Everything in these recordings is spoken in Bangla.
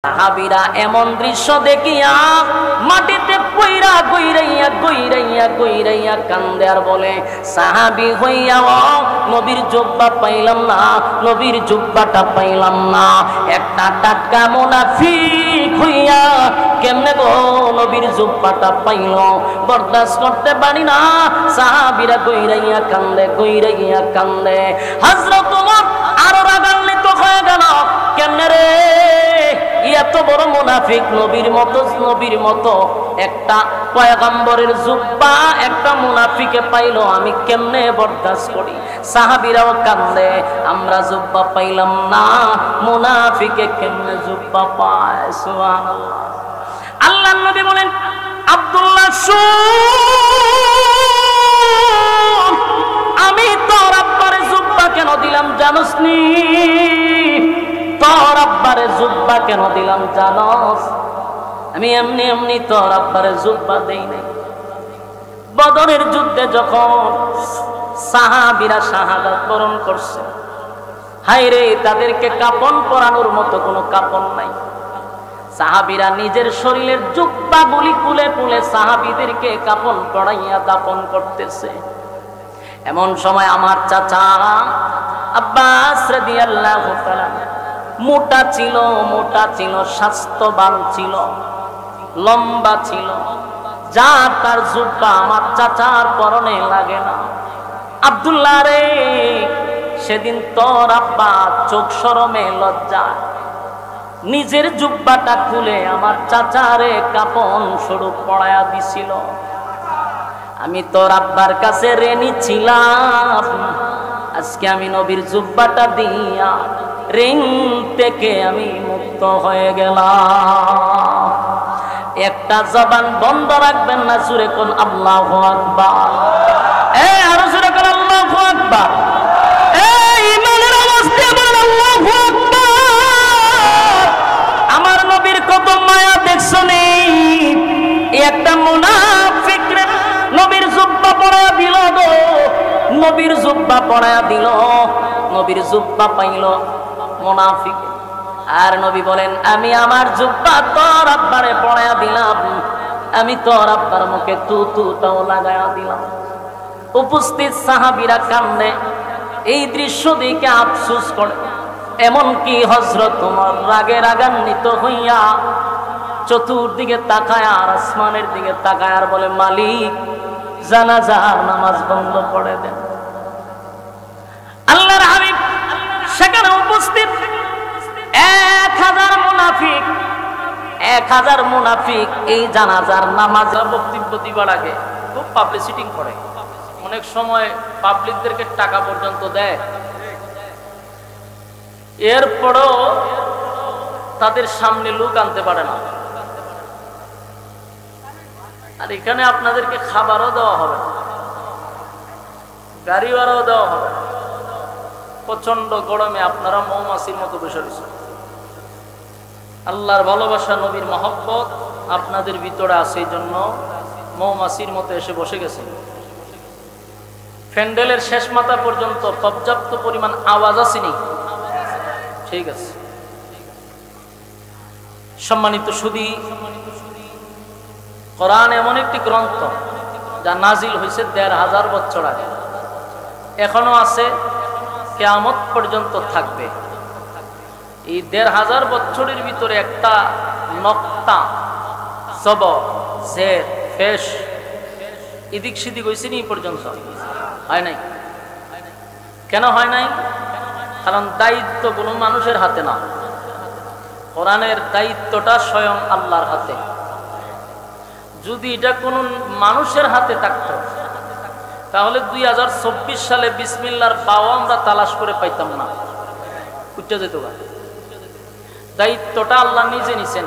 সাহাবীরা এমন দৃশ্য দেখিয়া মাটিতে পইরা গইরাইয়া কান্দে আর বলে, সাহাবী হইয়াও নবীর জুব্বা পাইলাম না, নবীর জুব্বাটা পাইলাম না। একটা টাটকা মুনাফিক হইয়া কেমনে গো নবীর জুব্বাটা পাইল, বরদাস্ত করতে পারি না। সাহাবীরা গইরাইয়া কান্দে। হযরত ওমর আরো রাগান্বিত হয়ে গেল, কেমনে রে এত বড় মুনাফিক, নবীর মতো একটা পয়গম্বরের জুব্বা একটা মুনাফিকে পাইলো, আমি কেমনে বরদাস্ত করি। সাহাবীরাও কান্দে, আমরা জুব্বা পাইলাম না, মুনাফিকে কেমনে জুব্বা পায়। সুবহানাল্লাহ। আল্লাহর নবী বলেন, আব্দুল্লাহ শুন, আমি তোর আব্বারে জুব্বা কেন দিলাম জানোস নি? তোর আব্বারে জুব্বা কেন দিলাম জানোস? আমি এমনি তোর আব্বারে জুব্বা দেই নাই। বদরের যুদ্ধে যখন সাহাবীরা শাহাদাত বরণ করছে, হায়রে তাদেরকে কাপন পরানোর মতো কোনো কাপন নাই। সাহাবীরা নিজের শরীরের জুব্বাগুলি খুলে সাহাবীদেরকে কাপন পরাইয়া দাফন করতেছে। এমন সময় আমার চাচা আব্বাস রাদিয়াল্লাহু তাআলা মোটা ছিল, স্বাস্থ্যবান ছিল, লম্বা ছিল, যা তার জুব্বা আমার চাচার পরনে লাগে না। আব্দুল্লাহ রে, সেদিন তোর আব্বা চোখ শরমে লজ্জায় নিজের জুব্বাটা খুলে আমার চাচারে কাপন স্বরূপ পড়ায়া দিছিল। আমি তোর আব্বার কাছে ঋণী ছিলাম, আজকে আমি নবীর জুব্বাটা দিয়া ঋণ থেকে আমি মুক্ত হয়ে গেলাম। একটা জবান বন্ধ রাখবেন না, জোরে কোন আল্লাহু আকবার। আরো জোরে কোন আল্লাহু আকবার। ঈমানের অবস্থায় বলেন আল্লাহু আকবার। আমার নবীর কত মায়া দেখছো নি? একটা মুনাফিক নবীর জুব্বা পরায়া দিল গো, নবীর জুব্বা পরায়া দিল, নবীর জুব্বা পাইল মুনাফিক। আর নবী বলেন, আমি আমার জুব্বা তোর আব্বারে পরায়া দিলাম, আমি তোর আব্বার মুখে তাও লাগায়া দিলাম। উপস্থিত সাহাবীরা কান্দে, এই দৃশ্য দেখে আফসোস করে। এমনকি হযরত ওমর রাগে রাগান্বিত হইয়া চতুর্দিকে তাকায় আর আসমানের দিকে তাকায় আর বলে, মালিক জানাজার নামাজ বন্ধ করে দেন। আল্লাহর হাবিব সেখানে উপস্থিত 1000 মুনাফিক এই জানাজার নামাজের বক্তব্য দিবার আগে খুব পাবলিসিটি করে। অনেক সময় পাবলিকদেরকে টাকা পর্যন্ত দেয়, এরপরও তাদের সামনে লোক আনতে পারে না। আর এখানে আপনাদেরকে খাবারও দেওয়া হবে না, গাড়ি ভাড়াও দেওয়া হবে না। প্রচন্ড গরমে আপনারা মৌমাছির মতো বসে রয়েছেন। আল্লাহর ভালোবাসা, নবীর মহব্বত আপনাদের ভিতরে আছে, এই জন্য মৌমাছির মতো এসে বসে গেছে। প্যান্ডেলের শেষ মাথা পর্যন্ত পর্যাপ্ত পরিমাণ আওয়াজ আসেনি? ঠিক আছে। সম্মানিত সুধী, কোরআন এমন একটি গ্রন্থ যা নাজিল হয়েছে 1500 বছর আগে, এখনো আছে, কিয়ামত পর্যন্ত থাকবে। এই 1500 বছরের ভিতরে একটা নক্তা, সব, জের, ফেশ এদিক সেদিক হয়েছে নি পর্যন্ত? হয় নাই। কেন হয় নাই? কারণ দায়িত্ব কোনো মানুষের হাতে না, কোরআনের দায়িত্বটা স্বয়ং আল্লাহর হাতে। যদি এটা কোনো মানুষের হাতে থাকতো তাহলে 2024 সালে বিসমিল্লাহর পাও আমরা তালাশ করে পাইতাম না, উঠে যেত। দায়িত্বটা আল্লাহ নিজে নিছেন।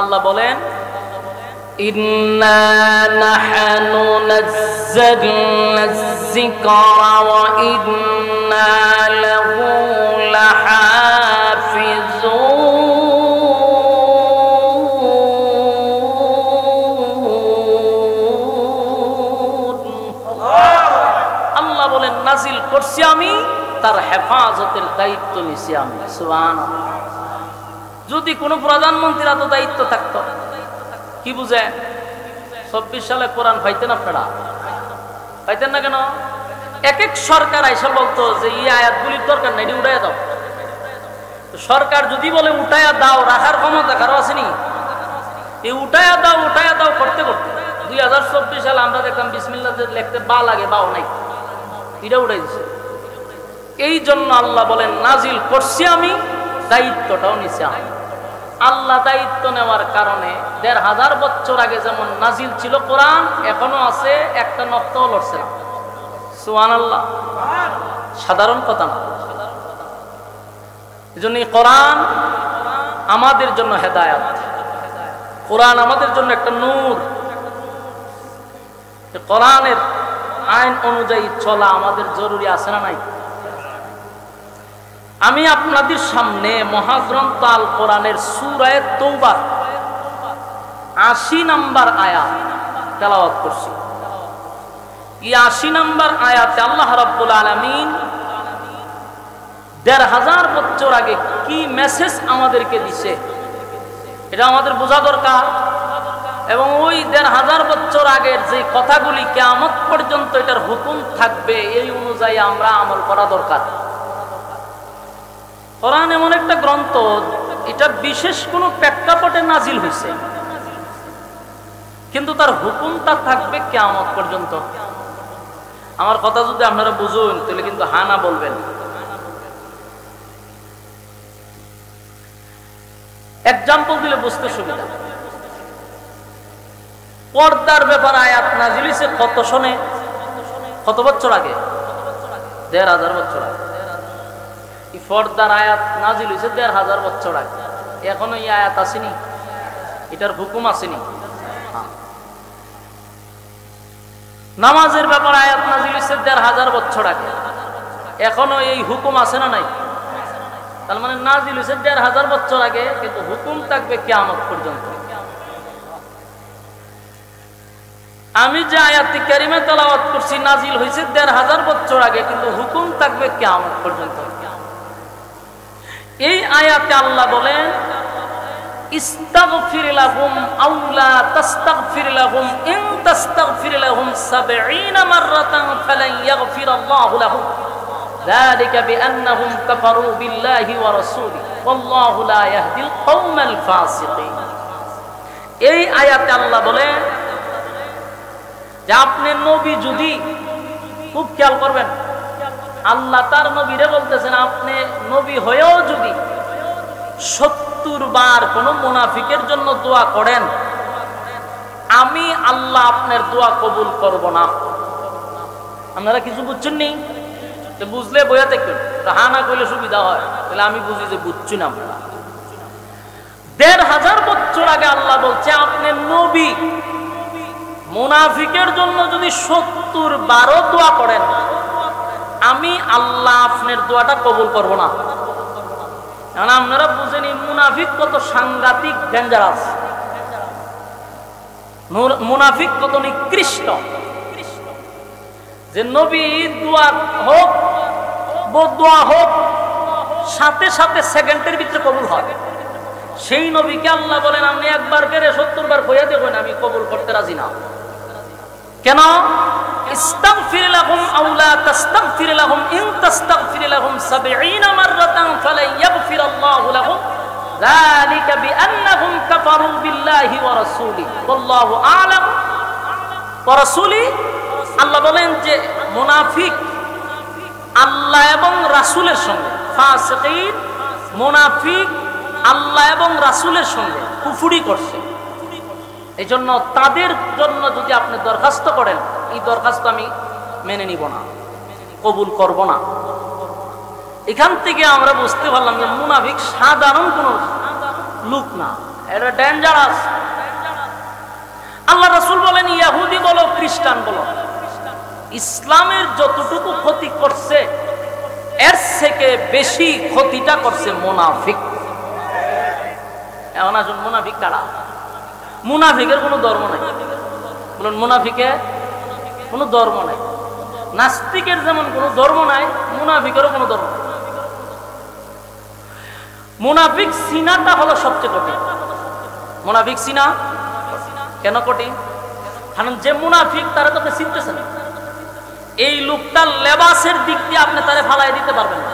আল্লাহ বলেন, ইন্না নাহনু নাযালনা যিকরা ওয়া ইন্না লাহু লাহাফিজুন। নাজিল করছি আমি, তার হেফাজতের দায়িত্ব নিছি আমি। সুবহানাল্লাহ। যদি কোনো প্রধানমন্ত্রীর এত দায়িত্ব থাকতো, কি বুঝে 24 সালে কোরআন পাইতেন আপনারা? পাইতেন না কেন? এক এক সরকার আইসা বলতো যে এই আয়াতগুলির দরকার নাই, উঠাইয়া দাও। সরকার যদি বলে উঠাইয়া দাও, রাখার ক্ষমতা কারো আসেনি? এই উঠাইয়া দাও করতে করতে 2024 সালে আমরা দেখলাম বিসমিল্লাহ লিখতে বা লাগে, বাও নাই, এটা উঠাই দিচ্ছে। এই জন্য আল্লাহ বলেন নাজিল করছি আমি, দায়িত্বটাও নিছি আমি। আল্লাহ দায়িত্ব নেওয়ার কারণে 1500 বছর আগে যেমন নাজিল ছিল কোরআন, এখনো আছে, একটা নক্তাও লড়ছে না। সুবহানাল্লাহ, সাধারণ কথা না। এজন্য কোরআন আমাদের জন্য হেদায়েত, কোরআন আমাদের জন্য একটা নূর। কোরআনের আইন অনুযায়ী চলা আমাদের জরুরি আছে না নাই? আমি আপনাদের সামনে মহাগ্রন্থ আল কোরআনের সূরা তাওবা 80 নম্বর আয়াত তেলাওয়াত করছি। এই 80 নম্বর আয়াতে আল্লাহ রাব্বুল আলামিন 1500 বছর আগে কি মেসেজ আমাদেরকে দিছে এটা আমাদের বোঝা দরকার। এবং ওই 1500 বছর আগের যে কথাগুলি কিয়ামত পর্যন্ত এটার হুকুম থাকবে, এই অনুযায়ী আমরা আমল করা দরকার। কোরআন এমন একটা গ্রন্থ, এটা বিশেষ কোনো প্রেক্ষাপটে নাজিল হয়েছে, কিন্তু তার হুকুমটা থাকবে কিয়ামত পর্যন্ত। আমার কথা যদি আপনারা বুঝুন তাহলে কিন্তু হা না বলবেন। এক্সাম্পল দিলে বুঝতে সুবিধা। পর্দার ব্যাপার আয়াত নাজিল হয়েছে কত সনে, কত বছর আগে? 1500 বছর আগে। এই পর্দার আয়াত নাজিল হয়েছে 1500 বছর আগে। এখনো এই আয়াত আসেনি, এটার হুকুম আসেনি। নামাজের ব্যাপার আয়াত নাজিল হয়েছে 1500 বছর আগে। এখনো এই হুকুম আছে না নাই? তার মানে নাজিল হয়েছে 1500 বছর আগে, কিন্তু হুকুম থাকবে কিয়ামত পর্যন্ত। আমি যে আয়াতটি কারিমা তেলাওয়াত করছি নাজিল হয়েছে 1500 বছর আগে, কিন্তু হুকুম থাকবে কিয়ামত পর্যন্ত। এই আয়াতে আল্লাহ বলেন ইস্তাগফির লাহুম আও লা তাস্তাগফির লাহুম ইন তাস্তাগফির লাহুম 70 মাররাতান ফালান ইয়াগফিরাল্লাহু লাহুম যালিকা বিআন্নাহুম কাফারু বিল্লাহি ওয়া রাসূলিহি ওয়াল্লাহু লা ইয়াহদিল কওমাল ফাসিকিন। এই আয়াতে আল্লাহ বলেন যে আপনি নবী যদি, খুব খেয়াল করবেন, আল্লাহ তার নবীরে বলতেছেন আপনি নবী হয়েও যদি 70 বার কোন মুনাফিকের জন্য দোয়া করেন, আমি আল্লাহ আপনার দোয়া কবুল করব না। আপনারা কিছু বুঝছেন নি? বুঝলে বইয়া দেখবেন, হা না করলে সুবিধা হয়, তাহলে আমি বুঝি যে বুঝছি না। আপনারা 1500 বছর আগে আল্লাহ বলছে আপনি নবী মুনাফিকের জন্য যদি 70 বারও দোয়া করেন, আমি আল্লাহ আপনার দোয়াটা কবুল করব না। কারণ আপনারা বুঝেনি মুনাফিক কত সাংঘাতিক ডেঞ্জারাস, মুনাফিক কত নিকৃষ্ট, যে নবী দোয়া হোক বদুয়া হোক সাথে সাথে সেকেন্ডের ভিতরে কবুল হয়। সেই নবীকে আল্লাহ বলেন আপনি একবার করে 70 বার কইয়া দেখুন, আমি কবুল করতে রাজি না। কেন? ইস্তাগফির লাহুম আও লা তাস্তাগফির লাহুম ইন তাস্তাগফির লাহুম 70 মাররাতান ফালান ইয়াগফিরাল্লাহু লাহুম যালিকা বিআন্নাহুম কাফারু বিল্লাহি ওয়া রাসূলিহি ওয়াল্লাহু আ'লাম ওয়া রাসূলিহি। আল্লাহ বলেন যে মুনাফিক আল্লাহ এবং রাসূলের সঙ্গে, ফাসিকিন মুনাফিক আল্লাহ এবং রাসূলের সঙ্গে কুফরি করছে। এই জন্য তাদের জন্য যদি আপনি দরখাস্ত করেন, এই দরখাস্ত আমি মেনে নিব না, কবুল করব না। এখান থেকে আমরা বুঝতে পারলাম যে মুনাফিক সাধারণ কোন লোক না, এটা ডেঞ্জারাস। আল্লাহ রাসূল বলেন ইহুদি বলো খ্রিস্টান বলো, ইসলামের যতটুকু ক্ষতি করছে এর থেকে বেশি ক্ষতিটা করছে মুনাফিক। এখন আসুন মুনাফিক কারা? মুনাফিকের কোনো ধর্ম নাই। বলুন মুনাফিকের কোনো ধর্ম নাই। নাস্তিকের যেমন কোনো ধর্ম নাই, মুনাফিকেরও কোনো ধর্ম নাই। মুনাফিক চিনাটা হলো সবচেয়ে কঠিন। মুনাফিক চিনা কেন কঠিন? কারণ যে মুনাফিক তারা তো আপনি চিনতেছেন, এই লোকটার লেবাসের দিক দিয়ে আপনি তারে ফালাই দিতে পারবেন না।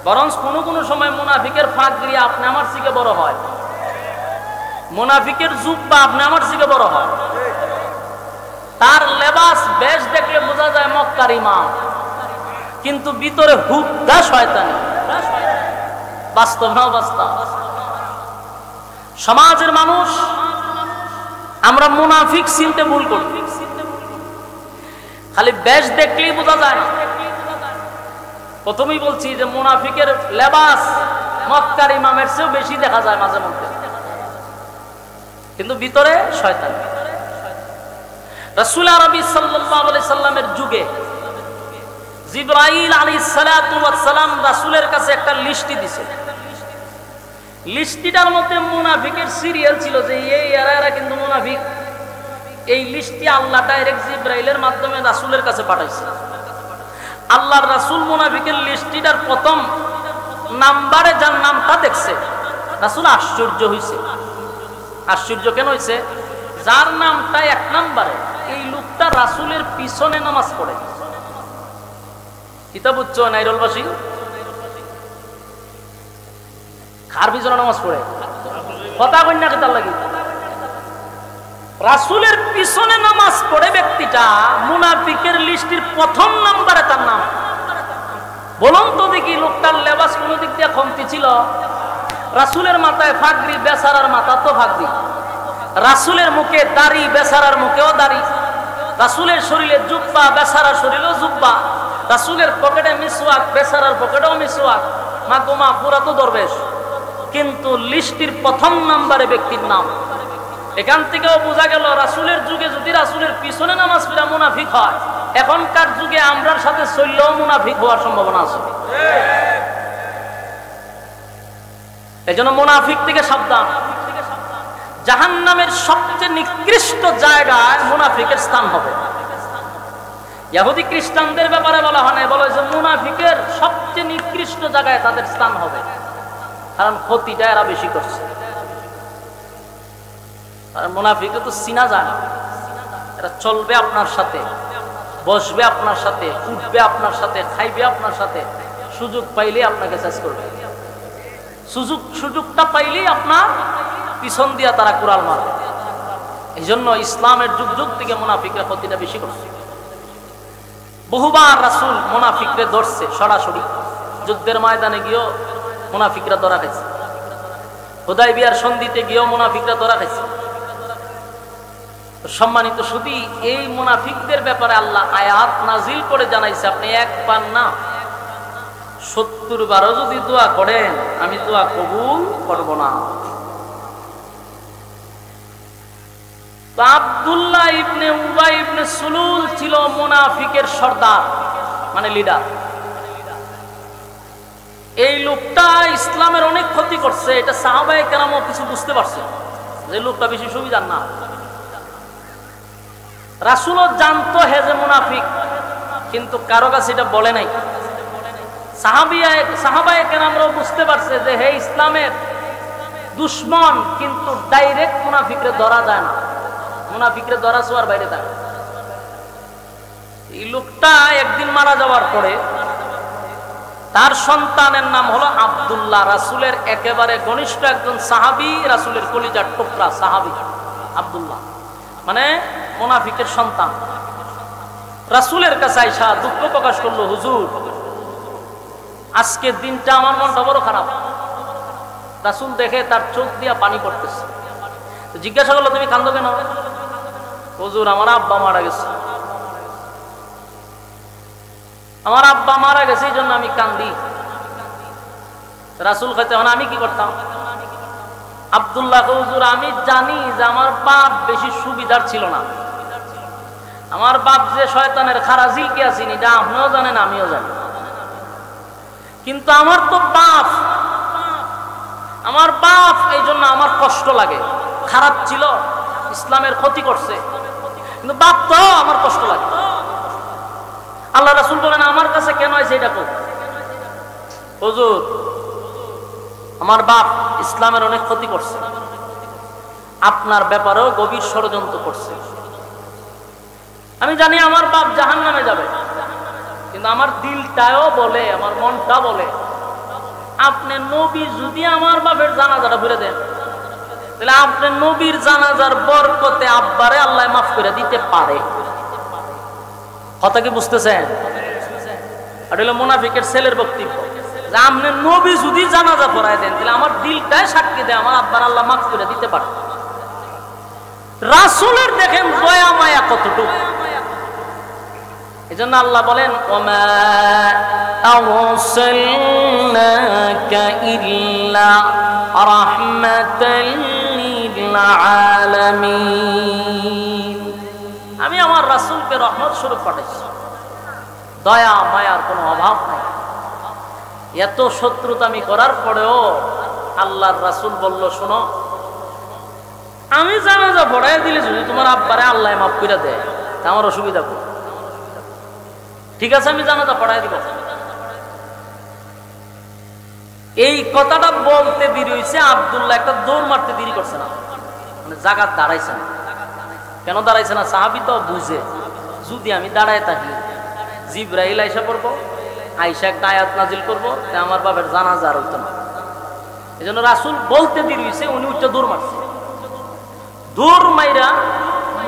বরং কোনো কোনো সময় মুনাফিকের ফাঁক দিয়ে আপনি আমার থেকে বড় হয়, মুনাফিকের জুব্বা আপনি আমার থেকে বড় হয়। তার লেবাস বেশ দেখলে বোঝা যায় মক্কার ইমাম, কিন্তু ভিতরে হুদ্দা শয়তানি। বাস্তব না বাস্তব? সমাজের মানুষ আমরা মুনাফিক চিনতে ভুল করি, খালি বেশ দেখলেই বোঝা যায় না। প্রথমেই বলছি যে মুনাফিকের লেবাস মক্কার ইমামের চেয়েও বেশি দেখা যায় মাঝে মধ্যে, কিন্তু ভিতরে শয়তান। রাসূল আরবি সাল্লাল্লাহু আলাইহি সাল্লামের যুগে জিবরাইল আলাইহিস সালাতু ওয়াস সালাম রাসূলের কাছে একটা লিস্টি দিয়েছে। লিস্টিটার মধ্যে মুনাফিকের সিরিয়াল ছিল যে এই এরা কিন্তু মুনাফিক। এই লিস্টি আল্লাহ ডাইরেক্ট জিবরাইলের মাধ্যমে রাসূলের কাছে পাঠাইছে। আল্লাহর রাসূল মুনাফিকের লিস্টিটার প্রথম নাম্বারে যার নামটা দেখছে, রাসূল আশ্চর্য হইছে। আশ্চর্য কেন হইছে? যার নামটা এক নাম্বারে, এই লোকটা রাসূলের পিছনে নামাজ পড়ে। কিতাব উচ্চ নাইরলবাসী কার পিছনে নামাজ পড়ে? কথা কন্যা কি তার লাগি? রাসূলের পিছনে নামাজ পড়ে ব্যক্তিটা মুনাফিকের লিস্টির প্রথম নাম্বারে তার নাম। বলুন তো দেখি, লোকটার লেবাস কোন দিক দিয়ে কমতি ছিল? রাসূলের মাথায় ফাগরি, বেচারার মাথা তো ফাগরি। রাসূলের মুখে দাড়ি, বেচারার মুখেও দাড়ি। রাসূলের শরীরে জুব্বা, বেচারার শরীরেও জুব্বা। রাসূলের পকেটে মিসওয়াক, বেচারার পকেটেও মিসওয়াক। মা গোমা পুরা তো দরবেশ, কিন্তু লিস্টির প্রথম নাম্বারে ব্যক্তির নাম। এখান থেকেও বোঝা গেল রাসূলের যুগে যদি রাসূলের পিছনে নামাজ পড়া মুনাফিক হয়, এখনকার যুগে আমরার সাথে চললেও মুনাফিক হওয়ার সম্ভাবনা আছে। এজন্য মুনাফিক থেকে সাবধান। জাহান্নামের সবচেয়ে নিকৃষ্ট জায়গায় মুনাফিকের স্থান হবে। ইহুদি খ্রিস্টানদের ব্যাপারে বলা হয় না, বলা হয়েছে মুনাফিকের সবচেয়ে নিকৃষ্ট জায়গায় তাদের স্থান হবে, কারণ ক্ষতিটা এরা বেশি করছে। আর মুনাফিকে তো চিনা যায় না। এরা চলবে আপনার সাথে, বসবে আপনার সাথে, উঠবে আপনার সাথে, খাইবে আপনার সাথে, সুযোগ পাইলেই আপনাকে শেষ করবে। সুযোগটা পাইলেই আপনার পিছন দিয়া তারা কুড়াল মারবে। এই জন্য ইসলামের যুগ যুগ থেকে মুনাফিকরা ক্ষতিটা বেশি করছে। বহুবার রাসূল মুনাফিকরে ধরছে সরাসরি। যুদ্ধের ময়দানে গিয়েও মুনাফিকরা ধরা খাইছে, হুদায়বিয়ার সন্ধিতে গিয়েও মুনাফিকরা ধরা খাইছে। সম্মানিত সুধী, এই মুনাফিকদের ব্যাপারে আল্লাহ আয়াত নাজিল করে জানাইছে, আপনি একবার না 70 বারও যদি দোয়া করেন আমি দোয়া কবুল করব না। আব্দুল্লাহ ইবনে উবাই ইবনে সুলুল ছিল মুনাফিকের সর্দার, মানে লিডার। এই লোকটা ইসলামের অনেক ক্ষতি করছে। এটা সাহাবায়ে কেরামও কিছু বুঝতে পারছে যে লোকটা বেশি সুবিধার না। রাসূলও জানতো হে যে মুনাফিক, কিন্তু কারো কাছে এটা বলে নাই। সাহাবায়ে কেরামরাও বুঝতে পারছে যে হে ইসলামের দুশমন, কিন্তু ডাইরেক্ট মুনাফিকরে ধরা যায় না। মুনাফিকরে ধরা ছোঁয়ার বাইরে থাকে। এই লোকটা একদিন মারা যাওয়ার পরে তার সন্তানের নাম হলো আব্দুল্লাহ, রাসূলের একেবারে ঘনিষ্ঠ একজন সাহাবী, রাসূলের কলিজার টুকরা সাহাবী আব্দুল্লাহ, মানে মুনাফিকের সন্তান। রাসূলের কাছে আইসা দুঃখ প্রকাশ করলো, হুজুর আজকের দিনটা আমার মনটা বড় খারাপ। রাসূল দেখে তার চোখ দিয়া পানি পড়তেছে। জিজ্ঞাসা করলো, তুমি কান্দো কেন? হুজুর আমার আব্বা মারা গেছে, আমার আব্বা মারা গেছে, এই জন্য আমি কান্দি। রাসূল কইতে, আমি কি করতাম? আব্দুল্লাহ, হুজুর আমি জানি যে আমার বাপ বেশি সুবিধার ছিল না। আমার বাপ যে শয়তানের খারাজিল কে আছেন, এটা আপনিও জানেন আমিও জানি। কিন্তু আমার তো বাপ, আমার বাপ, এই জন্য আমার কষ্ট লাগে। খারাপ ছিল, ইসলামের ক্ষতি করছে, কিন্তু বাপ তো আমার কষ্ট লাগে। আল্লাহ রাসূল বলেন, আমার কাছে কেন আছে এটা কই? হুজুর আমার বাপ ইসলামের অনেক ক্ষতি করছে, আপনার ব্যাপারেও গভীর ষড়যন্ত্র করছে। আমি জানি আমার বাপ জাহান্নামে যাবে, কিন্তু আমার দিলটাও বলে, আমার মনটা বলে, আপনি নবী যদি আমার বাপের জানাজাটা ঘুরে দেন, তাহলে আপনি নবীর জানাজার বরকতে আব্বারে আল্লাহ মাফ করে দিতে পারে। কথা কি বুঝতেছেন? আর হলো মুনাফিকের ছেলের বক্তব্য যে আপনি নবী যদি জানাজা পড়ায় দেন, তাহলে আমার দিলটাই সাক্ষী দেয় আমার আব্বার আল্লাহ মাফ করে দিতে পারে। রাসূলের দেখেন দয়া মায়া কতটুকু। এজন্য আল্লাহ বলেন ওমা আরসালনাকা ইল্লা রাহমাতাল লিল আলামিন। আমি আমার রাসূলকে রহমত স্বরূপ পাঠাইছি, দয়া মায়ার কোনো অভাব নাই। এত শত্রুতামি করার পরেও আল্লাহর রাসূল বলল, শোনো, আমি জানাজা পড়াই দিলে যদি তোমার আব্বারে আল্লাহ মাফ করে দেয়, তা আমার অসুবিধা করবে। ঠিক আছে, আমি জানাজা পড়াই দিব। এই কথাটা বলতে দেরি হয়েছে, আব্দুল্লাহ একটা দৌড় মারতে দেরি করছে না, মানে জায়গা দাঁড়াইছে না। কেন দাঁড়াইছে না? সাহাবী তো বুঝে, যদি আমি দাঁড়ায় থাকি জিবরাইল আইসা পড়বো, আইসা একটা আয়াত নাজিল করবো, আমার বাবার জানাজা আর হইতো না। এই জন্য রাসূল বলতে দেরি হয়েছে, উনি উচ্চ দৌড় মারছে। দৌড় মাইরা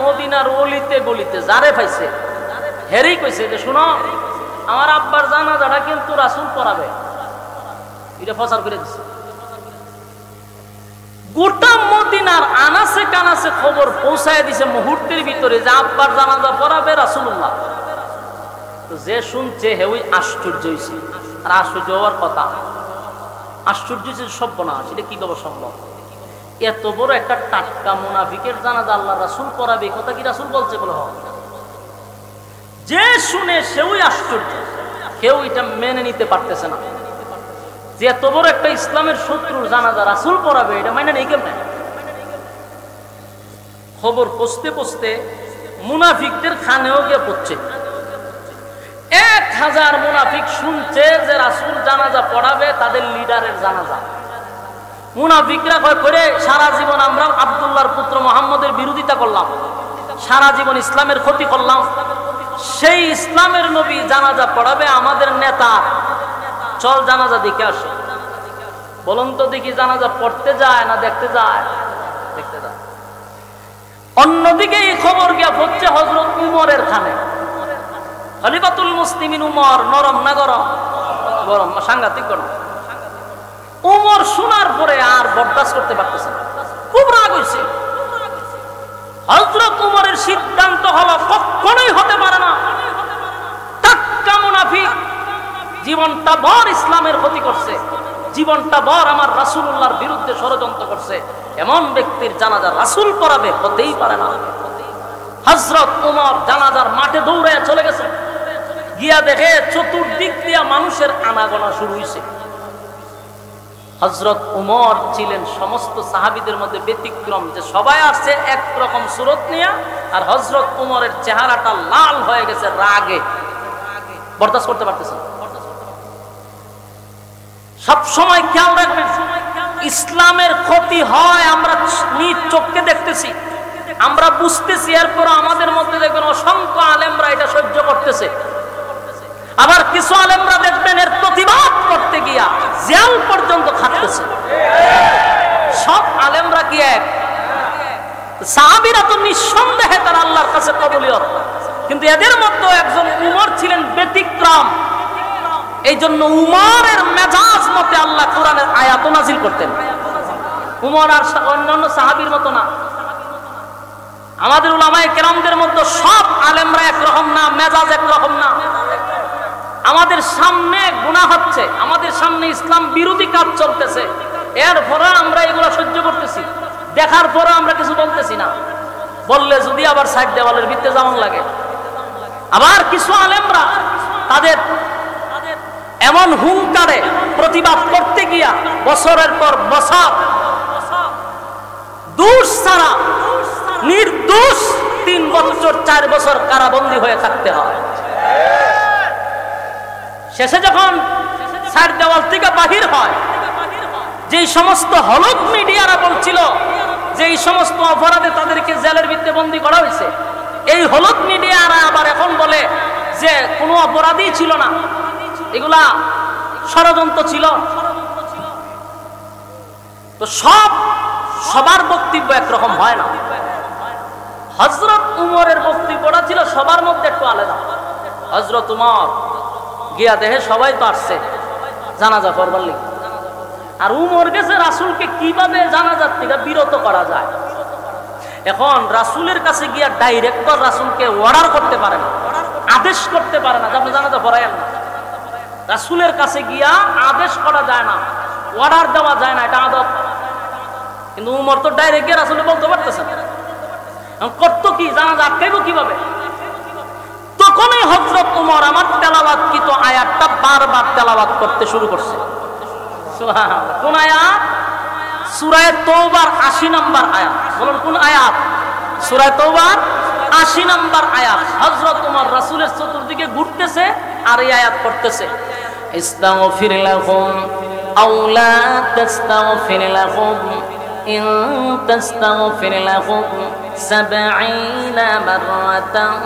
মদিনার অলিতে গলিতে যারে পাইছে হেরেই কইছে যে শোনো, আমার আব্বার জানাজাটা কিন্তু রাসূল পড়াবে। এটা প্রচার করে দিছে। গোটা মদিনার আনাসে কানাসে খবর পৌঁছায় দিছে মুহূর্তের ভিতরে যে আব্বার জানাজা পড়াবে রাসূলুল্লাহ। তো যে শুনছে হেউই আশ্চর্য হইছে। আর আশ্চর্য হওয়ার কথা, আশ্চর্য হইছে সর্বনাশ, এটা কি করে সম্ভব? এত বড় একটা টাটকা মুনাফিকের জানাজা আল্লাহ রাসূল পড়াবে, কথা কি রাসূল বলছে বলে হয়? যে শুনে সেও আশ্চর্য, কেউ এটা মেনে নিতে পারতেছে না যে এত বড় একটা ইসলামের শত্রুর জানাজা রাসূল পড়াবে, এটা মানে নেই কেমনে? খবর পৌঁছতে পৌঁছতে মুনাফিকদের খানেও গিয়ে পড়ছে। 1000 মুনাফিক শুনছে যে রাসূল জানাজা পড়াবে, তাদের লিডারের জানাজা। মুনাফিকরা কয় করে সারা জীবন আমরা আব্দুল্লাহর পুত্র মুহাম্মদের বিরোধিতা করলাম, সারা জীবন ইসলামের ক্ষতি করলাম, সেই ইসলামের নবী জানাজা পড়াবে আমাদের নেতা, চল জানাজা দেখে আসে। বলুন তো দেখি, জানাজা পড়তে যায় না দেখতে যায়? দেখতে যায়। অন্যদিকে এই খবর গিয়া হচ্ছে হযরত উমরের খানে। খলিফাতুল মুসলিমিন উমর, নরম না গরম? গরম, সাংঘাতিক গরম। উমর শোনার পরে আর বরদাস্ত করতে পারতেছে না, খুব রাগ হয়েছে। হযরত উমরের সিদ্ধান্ত হলো কখনোই হতে পারে না, টাটকা মুনাফিক জীবনটা ভর ইসলামের ক্ষতি করছে, জীবনটা ভর আমার রাসূলুল্লাহর বিরুদ্ধে ষড়যন্ত্র করছে, এমন ব্যক্তির জানাজা রাসূল পড়াবে হতেই পারে না। হযরত উমর জানাজার মাঠে দৌড়ে চলে গেছে, গিয়া দেখে চতুর্দিক দিয়া মানুষের আনাগোনা শুরু হয়েছে। হযরত উমর ছিলেন সমস্ত সাহাবীদের মধ্যে ব্যতিক্রম, যে সবাই আসছে একরকম সুরত নিয়ে, আর হযরত উমরের চেহারাটা লাল হয়ে গেছে রাগে, বরদাস্ত করতে পারতেছেন। সব সময় খেয়াল রাখবেন, ইসলামের ক্ষতি হয় আমরা নিজ চোখে দেখতেছি, আমরা বুঝতেছি, এরপর আমাদের মধ্যে দেখবেন অসংখ্য আলেমরা এটা সহ্য করতেছে। আবার কিছু আলেমরা দেখবেন এর প্রতিবাদ করতে গিয়া জেল পর্যন্ত খাটতেছে। সব আলেমরা কি এক? সাহাবীরা তো নিঃসন্দেহে তার আল্লাহর কাছে কবুলিয়ত, কিন্তু এদের মধ্যে একজন উমর ছিলেন ব্যতিক্রম। এই জন্য উমরের মেজাজ মতে আল্লাহ কোরআনের আয়াত নাজিল করতেন। উমর আর অন্যান্য সাহাবীর মতো না। আমাদের উলামায়ে কেরামদের মধ্যে সব আলেমরা একরকম না, মেজাজ একরকম না। আমাদের সামনে গুনাহ হচ্ছে, আমাদের সামনে ইসলাম বিরোধী কাজ চলতেছে, এরপরে আমরা এগুলো সহ্য করতেছি, দেখার পরে আমরা কিছু বলতেছি না, বললে যদি আবার সাইড দেওয়ালের ভিতরে যেমন লাগে। আবার কিছু আলেমরা তাদের এমন হুঙ্কারে প্রতিবাদ করতে গিয়া বছরের পর বছর দোষ ছাড়া নির্দোষ 3 বছর 4 বছর কারাবন্দী হয়ে থাকতে হয়। শেষে যখন সাইড দেওয়াল থেকে বাহির হয়, যেই সমস্ত হলুদ মিডিয়ারা বলছিল যে এই সমস্ত অপরাধে তাদেরকে জেলের ভিতরে বন্দী করা হয়েছে, এই হলুদ মিডিয়ারা আবার এখন বলে যে কোনো অপরাধই ছিল না, এগুলা ষড়যন্ত্র ছিল। তো সবার বক্তব্য একরকম হয় না। হযরত উমরের বক্তব্যটা ছিল সবার মধ্যে একটু আলাদা। হযরত উমর গিয়া দেহে সবাই তো আসছে জানাজা পড়বার লিগে, আর উমর গেছে রাসূলকে কিভাবে জানাজার থেকে বিরত করা যায়। এখন রাসূলের কাছে গিয়া ডাইরেক্টর রাসূলকে অর্ডার করতে পারে না, আদেশ করতে পারে না যে আপনি জানাজা পড়ায়েন না। রাসূলের কাছে গিয়া আদেশ করা যায় না, অর্ডার দেওয়া যায় না, এটা আদব। কিন্তু উমর তো ডাইরেক্ট গিয়ে রাসূলকে বলতে পারতেছে না, করতো কি, জানাজা আটকাইব কিভাবে? তখনই হযরত উমর আমার তেলাওয়াতকৃত আয়াতটা বারবার তেলাওয়াত করতে শুরু করছে। সুবহানাল্লাহ। কোন আয়াত? সূরা তাওবার ৮০ নম্বর আয়াত। বলুন কোন আয়াত? সূরা তাওবার ৮০ নম্বর আয়াত। হযরত উমর রাসূলের চতুর্দিকে ঘুরতেছে আর এই আয়াত পড়তেছে, ইস্তাগফির লাহুম আও লা তাস্তাগফির লাহুম ইন তাস্তাগফির লাহুম ৭০ মাররাতান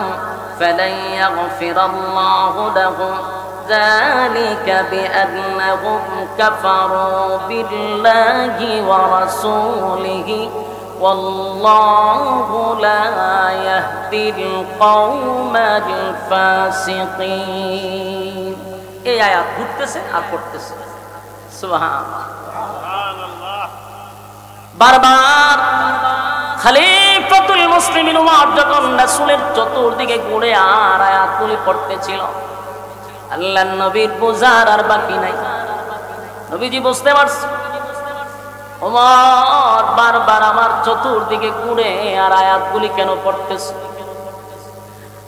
ফালান ইয়াগফিরাল্লাহু লাহুম যালিকা বিআন্নাহুম কাফারু বিল্লাহি ওয়া রাসূলিহি ওয়াল্লাহু লা ইয়াহদিল কওমাল ফাসিকিন। এই আয়াত ঘুরতেছে আর পড়তেছে। সুবহানাল্লাহ। বারবার খলিফাতুল মুসলিমিন ওমর যখন রাসূলের চতুর্দিকে ঘুরে আর আয়াতগুলি পড়তেছিল, আল্লাহর নবীর বুঝার আর বাকি নাই। নবীজি বুঝতে পারছে ওমর বারবার আমার চতুর্দিকে ঘুরে আর আয়াতগুলি কেন পড়তেছে।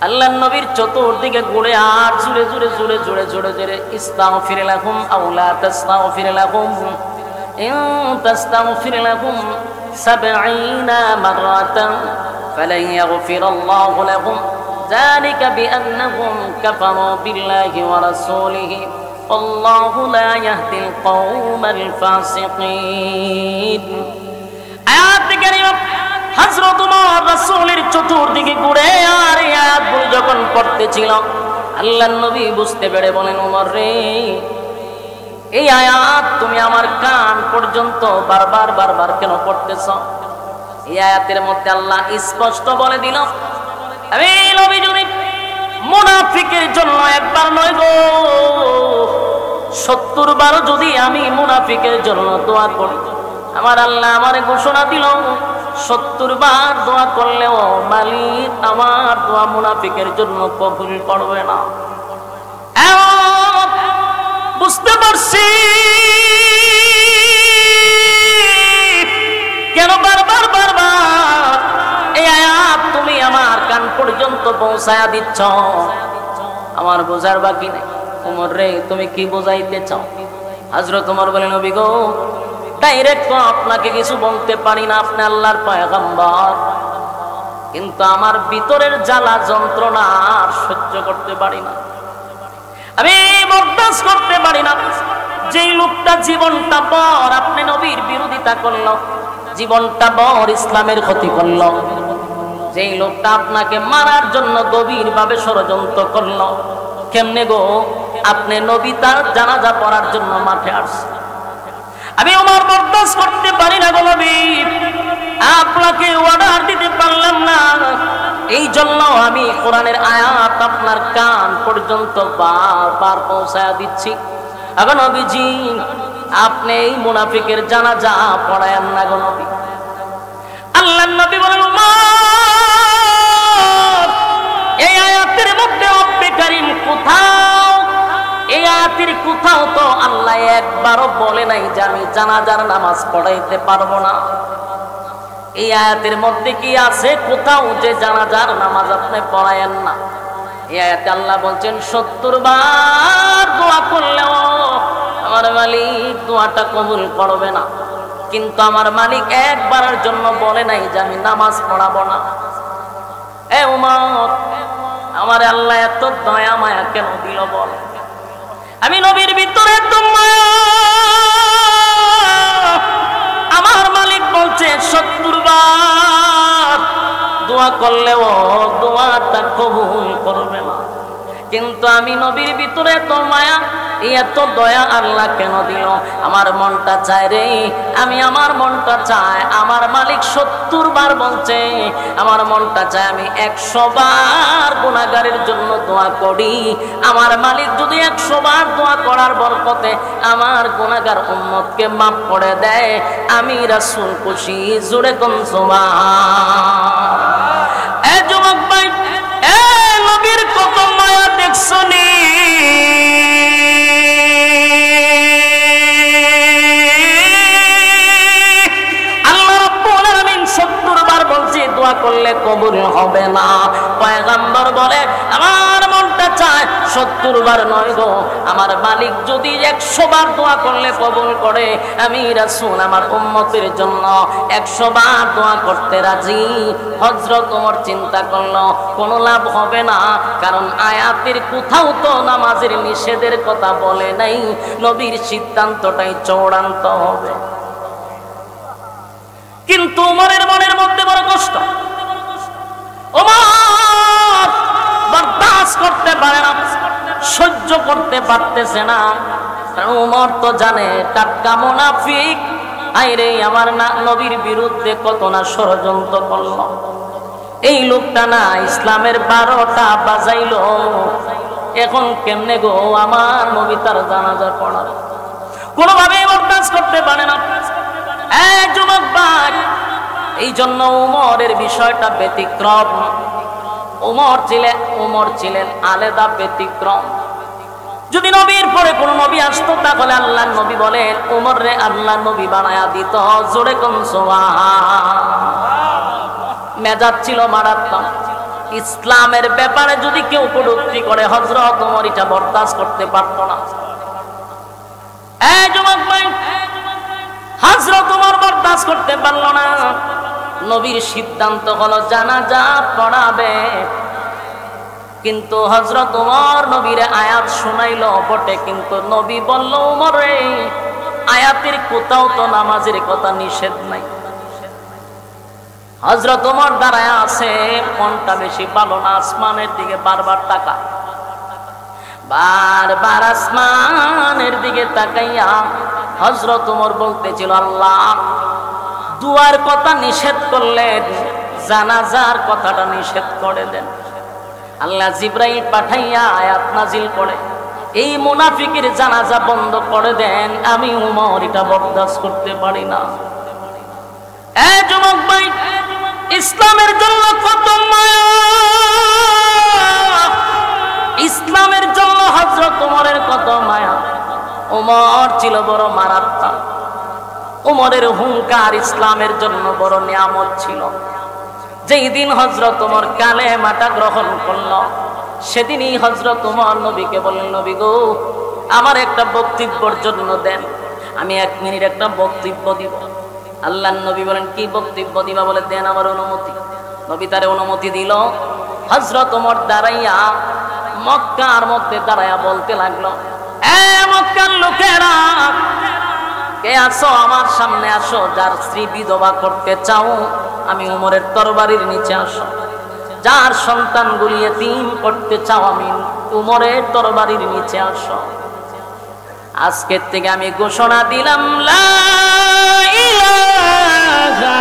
আল্লাহর নবীর চতুর্দিকে ঘুরে আর জুড়ে জুড়ে জুড়ে জুড়ে জুড়ে জুড়ে ইস্তাগফির লাহুম আও লা তাস্তাগফির লাহুম ইন তাস্তাগফির লাহুম ৭০ মাররাতান ফালান ইয়াগফিরাল্লাহু লাহুম যালিকা বিআন্নাহুম কাফারু বিল্লাহি ওয়া রাসূলিহি আল্লাহু লা ইয়াহদিল কওমাল ফাসিকিন। আয়াত কারিমা হযরত উমর রাসূলের চতুর্দিকে ঘুরে আর এই আয়াতগুলো যখন পড়তেছিল, আল্লাহর নবী বুঝতে পেরে বলেন, উমর রে, এই আয়াত তুমি আমার কান পর্যন্ত বারবার বারবার কেন পড়তেছ? এই আয়াতের মধ্যে আল্লাহ স্পষ্ট বলে দিল, আমি নবী যদি মুনাফিকের জন্য একবার নয় গো ৭০ বার যদি আমি মুনাফিকের জন্য দোয়া করি, আমার আল্লাহ আমারে ঘোষণা দিল ৭০ বার দোয়া করলেও মালিক আমার দোয়া মুনাফিকের জন্য কবুল করবে না। বুঝতে পারছি কেন বারবার বারবার এই আয়াত তুমি আমার কান পর্যন্ত পৌঁছায়া দিচ্ছ। আমার বোঝার বাকি নেই। উমর রে, তুমি কি বোঝাইতে চাও? হযরত উমর বলেন, নবী গো, ডাইরেক্ট তো আপনাকে কিছু বলতে পারি না, আপনি আল্লাহর পয়গম্বর, কিন্তু আমার ভিতরের জ্বালা যন্ত্রণা আর সহ্য করতে পারি না, আমি বরদাস্ত করতে পারি না। যেই লোকটা জীবনটা পর আপনি নবীর বিরোধিতা করল, জীবনটা বর ইসলামের ক্ষতি করল, যেই লোকটা আপনাকে মারার জন্য গভীর ভাবে ষড়যন্ত্র করল, কেমনে গো আপনি নবী তার জানাজা পড়ার জন্য মাঠে আসছে? আমি ওমর বরদাস্ত করতে পারি না গো নবী, আপনাকে অর্ডার দিতে পারলাম না, এই জন্য আমি কোরআনের আয়াত আপনার কান পর্যন্ত বারবার পৌঁছায়া দিচ্ছি। এখন নবীজি আপনি এই মুনাফিকের জানাজা পড়ায়েন না গো নবী। আল্লাহর নবী বলেন, উমর, এই আয়াতের মধ্যে রব্বে কারীম কোথাও, এই আয়াতের কোথাও তো আল্লাহ একবারও বলে নাই যে আমি জানাজার নামাজ পড়াইতে পারবো না। এই আয়াতের মধ্যে কি আছে কোথাও যে জানাজার নামাজ আপনি পড়ায়েন না? এই আয়াতে আল্লাহ বলছেন ৭০ বার দোয়া করলেও আমার মালিক দোয়াটা কবুল করবে না, কিন্তু আমার মালিক একবারের জন্য বলে নাই যে আমি নামাজ পড়াবো না। এ উমর, আমার আল্লাহ এত দয়া মায়া কেন দিল বল? আমি নবীর ভিতরে এত মায়া, বলছে 70 বার দোয়া করলেও দোয়াটা কবুল করবে না। কিন্তু আমি নবীর ভিতরে এত মায়া, এত দয়া আল্লাহ কেন দিল? আমার মনটা চায় রে, আমার মনটা চায়, আমার মালিক 70 বার বলছে, আমার মনটা চায় আমি 100 বার গুনাহগারের জন্য দোয়া করি। আমার মালিক যদি 100 বার দোয়া করার বরকতে আমার গুনাহগার উম্মতকে মাফ করে দেয়, আমি রাসূল খুশি। জোরে কোন সুবহান। এ যুবক ভাই, এ নবীর কত মায়া দেখছনি। দোয়া করলে কবুল হবে না। পয়গম্বর বলে আমার মনটা চায় 70 বার নয় গো, আমার মালিক যদি 100 বার দোয়া করলে কবুল করে, আমি রাসূল আমার উম্মতের জন্য 100 বার দোয়া করতে রাজি। হযরত ওমর চিন্তা করলো কোনো লাভ হবে না, কারণ আয়াতের কোথাও তো নামাজের নিষেধের কথা বলে নাই। নবীর সিদ্ধান্তটাই চূড়ান্ত হবে। কিন্তু ওমরের মনের মধ্যে বড় কষ্ট। ওমর বরদাস্ত করতে পারে না, সহ্য করতে পারতেছে না। কারণ ওমর তো জানে টাটকা মুনাফিক, আইরে আমার না নবীর বিরুদ্ধে কত না ষড়যন্ত্র করলো। এই লোকটা না ইসলামের 12টা বাজাইলো, এখন কেমনে গো আমার নবী তার জানাজা পড়াবে? কোনোভাবেই বরদাস্ত করতে পারে না। যুবক ভাই, এই জন্য উমরের বিষয়টা ব্যতিক্রম। উমর ছিলেন আলাদা ব্যতিক্রম। যদি নবীর পরে কোন নবী আসতো তাহলে আল্লাহর নবী বলেন উমর রে আল্লাহ নবী বানায়া দিত। জোরে কোন সুবহান। মেজাজ ছিল মারাত্মক। ইসলামের ব্যাপারে যদি কেউ কটূক্তি করে হযরত ওমর এটা বরদাস্ত করতে পারত না। যুবক ভাই, হযরত ওমর বরদাস্ত করতে পারল না। নবীর সিদ্ধান্ত হলো জানাজা পড়াবে। কিন্তু হযরত ওমর নবীরে আয়াত শুনাইলো বটে, কিন্তু নবী বলল ওমর রে আয়াতের কোথাও তো নামাজের কথা নিষেধ নাই। হযরত ওমর দাঁড়ায় আছে, মনটা বেশি ভালো না, আসমানের দিকে বারবার তাকায়। বারবার আসমানের দিকে তাকাইয়া হযরত ওমর বলতেছিল আল্লাহ দুয়ার কথা নিষেধ করলেন, জানাজার কথাটা নিষেধ করে দেন। আল্লাহ জিবরাইল পাঠাইয়া আয়াত নাজিল করে এই মুনাফিকের জানাজা বন্ধ করে দেন। আমি ওমর এটা বরদাস্ত করতে পারি না। যুবক ভাই, ইসলামের জন্য কত মায়া, ইসলামের জন্য হযরত ওমরের কত মায়া। ওমর ছিল বড় মারাত্মক। ওমরের হুঙ্কার ইসলামের জন্য বড় নিয়ামত ছিল। যেই দিন হযরত ওমর কালেমাটা গ্রহণ করল, সেদিনই হযরত ওমর নবীকে বললেন নবী গো আমার একটা বক্তব্যের জন্য দেন, আমি 1 মিনিট একটা বক্তব্য দিব। আল্লাহর নবী বলেন কি বক্তব্য দিবা? বলে দেন আমার অনুমতি। নবী তারে অনুমতি দিল। হযরত ওমর দাঁড়াইয়া মক্কার মধ্যে দাঁড়াইয়া বলতে লাগলো মক্কার লোকেরা কে আসো আমার সামনে আসো, যার স্ত্রী বিধবা করতে চাও আমি উমরের তরবারির নিচে আসো, যার সন্তানগুলি এতিম করতে চাও আমি উমরের তরবারির নিচে আসো। আজকের থেকে আমি ঘোষণা দিলাম লা ইলাহা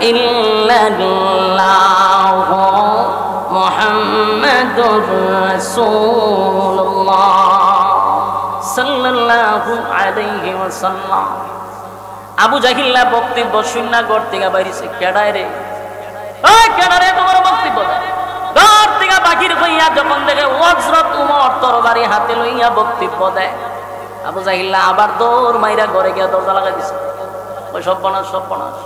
ইল্লাল্লাহু মুহাম্মাদুর রাসূলুল্লাহ সাল্লাল্লাহু আলাইহি ওয়াসাল্লাম। আবু জাহিল্লা বক্তব্য শুননা ঘর থেকে বাইরেছে। কেডায় রে? ওই কেডারে তোমার বক্তব্য দেয়? ঘর থেকে বাকির হইয়া যখন দেখে হযরত ওমর তরবারি হাতে লইয়া বক্তব্য দেয়, আবু জাহিল্লা আবার দৌড় মাইরা ঘরে গিয়া দরজা লাগাই দিছে। ওই সর্বনাশ সর্বনাশ,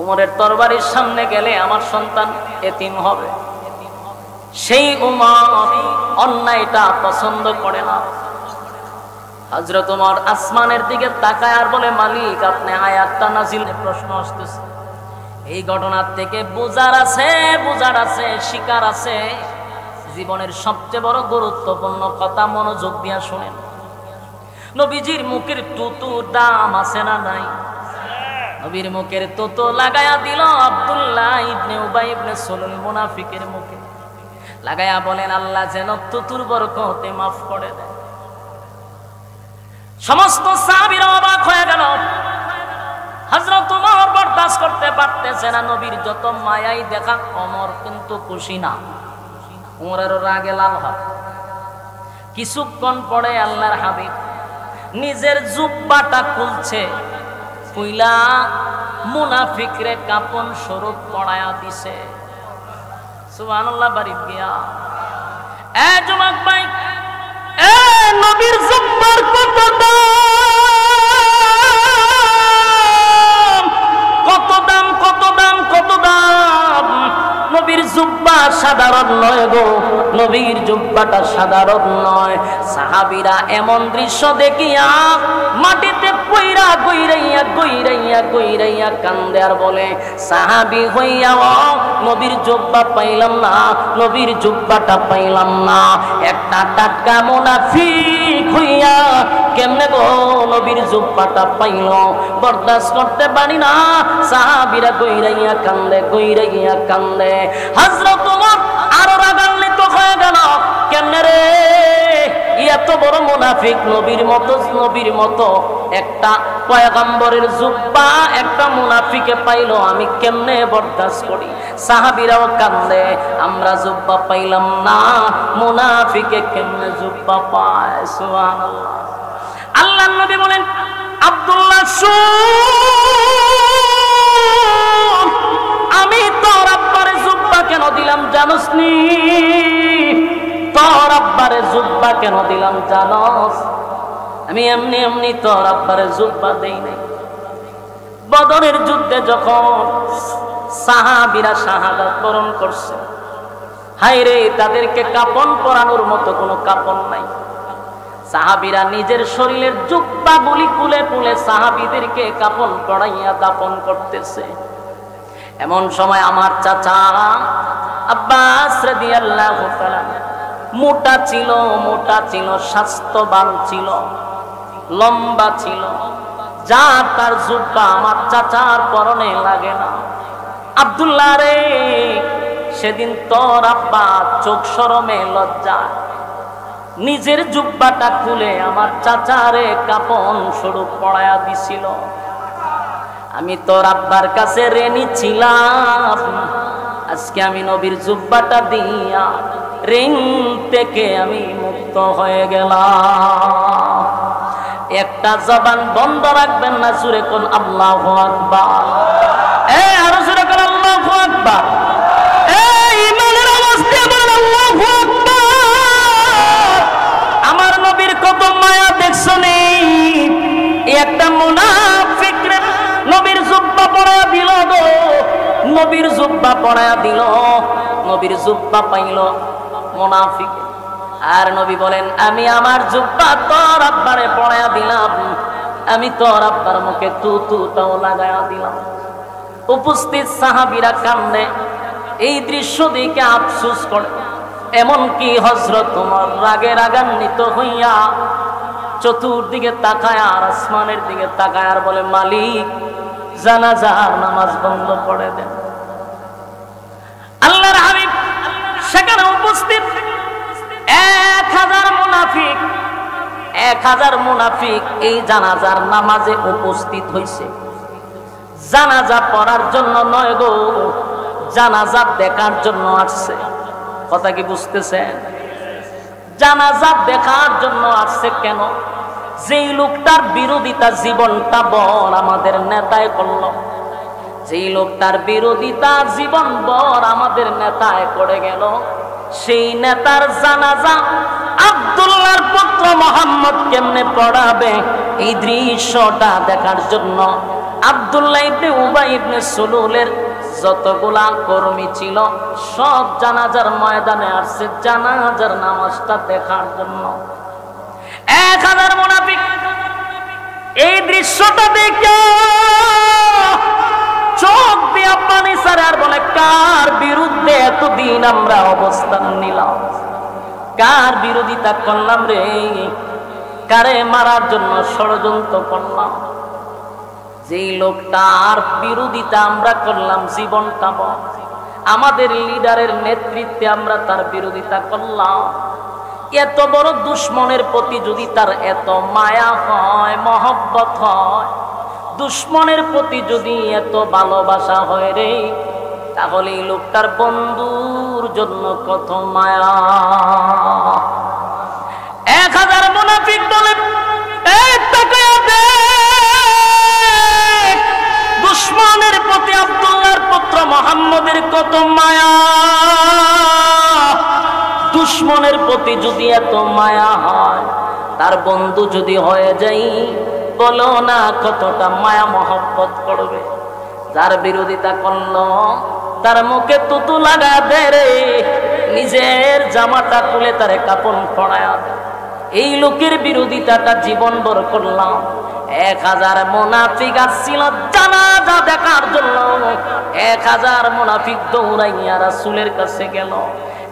ওমরের তরবারির সামনে গেলে আমার সন্তান এতিম হবে। সেই ওমর অন্যায়টা পছন্দ করে না। হযরত ওমর আসমানের দিকে তাকায় আর বলে মালিক আপনি আয়াতটা নাজিল। প্রশ্ন আসতেছে এই ঘটনার থেকে বুঝার আছে শিকার আছে। জীবনের সবচেয়ে বড় গুরুত্বপূর্ণ কথা মনোযোগ দিয়া শুনেন। নবীজির মুখের টুতুর দাম আছে না নাই? নবীর মুখের তোতো লাগায়া দিল আব্দুল্লাহ ইবনে উবাই ইবনে সুলুল মুনাফিকের মুখে লাগায়া বলেন আল্লাহ যেন তুতুর বরকতে মাফ করে দেয়। সমস্ত সাহাবীরা অবাক হয়ে গেল। হযরত ওমর বরদাস্ত করতে পারতেছে না, নবীর যত মায়াই দেখা ওমর কিন্তু খুশি না, ওমরের রাগে লাল হয়। কিছুক্ষণ পরে আল্লাহর হাবিব নিজের জুব্বাটা খুলছে, কইলা মুনাফিকরে কাপন স্বরূপ পড়ায়া দিছে। সুবহানাল্লাহ। বাড়ি গিয়া এ যুবক ভাই, এ নবীর জুব্বার কত দাম, কত দাম, কত দাম, কত দাম। নবীর জুব্বা সাধারণ নয় গো, নবীর জুব্বাটা সাধারণ নয়। সাহাবীরা এমন দৃশ্য দেখিয়া মাটিতে পইরা গইরাইয়া গইরাইয়া গইরাইয়া কান্দে আর বলে সাহাবী হইয়াও নবীর জুব্বা পাইলাম না, নবীর জুব্বাটা পাইলাম না। একটা টাটকা মুনাফিক হইয়া কেমনে গো নবীর জুব্বাটা পাইল, বরদাস্ত করতে পারি না। সাহাবীরা গইরাইয়া কান্দে, গইরাইয়া কান্দে। হযরত ওমর আরো রাগান্বিত হয়ে গেল, কেমনে রে এত বড় মুনাফিক, নবীর মতো একটা পয়গম্বরের জুব্বা একটা মুনাফিকে পাইলো, আমি কেমনে বরদাস্ত করি। সাহাবীরাও কান্দে, আমরা জুব্বা পাইলাম না, মুনাফিকে কেমনে জুব্বা পায়। সুবহানাল্লাহ। আল্লাহর নবী বলেন আব্দুল্লাহ শুন, আমি তোর আব্বারে জুব্বা কেন দিলাম জানোস নি? তোর আব্বারে জুব্বা কেন দিলাম জানোস? আমি এমনি এমনি তোর আব্বারে জুব্বা দেই নাই। বদরের যুদ্ধে যখন সাহাবীরা শাহাদাত বরণ করছে, হায় রে তাদেরকে কাপন পরানোর মতো কোনো কাপন নাই। সাহাবীরা নিজের শরীরের জুব্বাগুলি খুলে খুলে সাহাবীদেরকে কাপন পরাইয়া দাফন করতেছে। এমন সময় আমার চাচা আব্বাস রাদিয়াল্লাহু তাআলা মোটা ছিল, স্বাস্থ্যবান ছিল, লম্বা ছিল, যা তার জুব্বা আমার চাচার পরনে লাগে না। আব্দুল্লাহ রে, সেদিন তোর আব্বা চোখ শরমে লজ্জা নিজের জুব্বাটা খুলে আমার চাচারে কাপন স্বরূপ পড়ায়া দিছিল। আমি তোর আব্বার কাছে ঋণী ছিলাম, আজকে আমি নবীর জুব্বাটা দিয়া ঋণ থেকে আমি মুক্ত হয়ে গেলাম। একটা জবান বন্ধ রাখবেন না, জোরে কোন আল্লাহু আকবার। আরো জোরে কোন আল্লাহু আকবার। ঈমানের অবস্থা বলেন আল্লাহু আকবার। আমার নবীর কত মায়া দেখছো নি? একটা মুনাফিক নবীর জুব্বা পরায়া দিল গো, নবীর জুব্বা পরায়া দিল, নবীর জুব্বা পাইল মুনাফিক। আর নবী বলেন আমি আমার জুব্বা তোর আব্বারে পরায়া দিলাম, আমি তোর আব্বার মুখে তুতাও লাগায়া দিলাম। উপস্থিত সাহাবীরা কান্দে, এই দৃশ্য দেখে আফসোস করে। এমনকি হযরত ওমর রাগে রাগান্বিত হইয়া চতুর্দিকে তাকায় আর আসমানের দিকে তাকায় আর বলে মালিক জানাজার নামাজ বন্ধ করে দেন। আল্লাহর হাবিব সেখানে উপস্থিত 1000 মুনাফিক এই জানাজার নামাজে উপস্থিত হইছে। জানাজা পড়ার জন্য নয় গো, জানাজা দেখার জন্য আসছে। কথা কি বুঝতেছেন? জানাজা দেখার জন্য আসছে। কেন? যেই লোকটার বিরোধিতা জীবনটা বর আমাদের নেতায় করল, যেই লোকটার বিরোধিতা জীবন বর আমাদের নেতায় করে গেল, সেই নেতার জানাজা আব্দুল্লাহর পুত্র মোহাম্মদ কেমনে পড়াবে, এই দৃশ্যটা দেখার জন্য আব্দুল্লাহ ইবনে উবাই ইবনে সুলুলের যতগুলা কর্মী ছিল সব জানাজার ময়দানে আসছে জানাজার নামাজটা দেখার জন্য। 1000 মুনাফিক এই দৃশ্যটা দেখে চোখ দিয়ে পানি ছাড়ে আর বলে কার বিরুদ্ধে এতদিন আমরা অবস্থান নিলাম, কার বিরোধিতা করলাম রে, কারে মারার জন্য ষড়যন্ত্র করলাম। যেই লোকটার বিরোধিতা আমরা করলাম জীবনটা বড়, আমাদের লিডারের নেতৃত্বে আমরা তার বিরোধিতা করলাম, এত বড় দুশ্মনের প্রতি যদি তার এত মায়া হয়, মহব্বত হয়, দুশ্মনের প্রতি যদি এত ভালোবাসা হয় রে, তাহলে এই লোকটার বন্ধুর জন্য কত মায়া। 1000 মুনাফিক বলে দুশ্মনের প্রতি আব্দুল্লাহর পুত্র মুহাম্মদের কত মায়া। দুশ্মনের প্রতি যদি এত মায়া হয়, তার বন্ধু যদি হয়ে যাই, বলো না কতটা মায়া মহব্বত করবে। যার বিরোধিতা করলো তার মুখে তুতু লাগা দে রে, নিজের জামাটা খুলে তারে কাপন পরায়া দে। এই লোকের বিরোধিতাটা জীবন ভর করলাম। 1000 মুনাফিক আসছিল জানাজা দেখার জন্য। 1000 মুনাফিক দৌড়াইয়া রাসূলের কাছে গেল,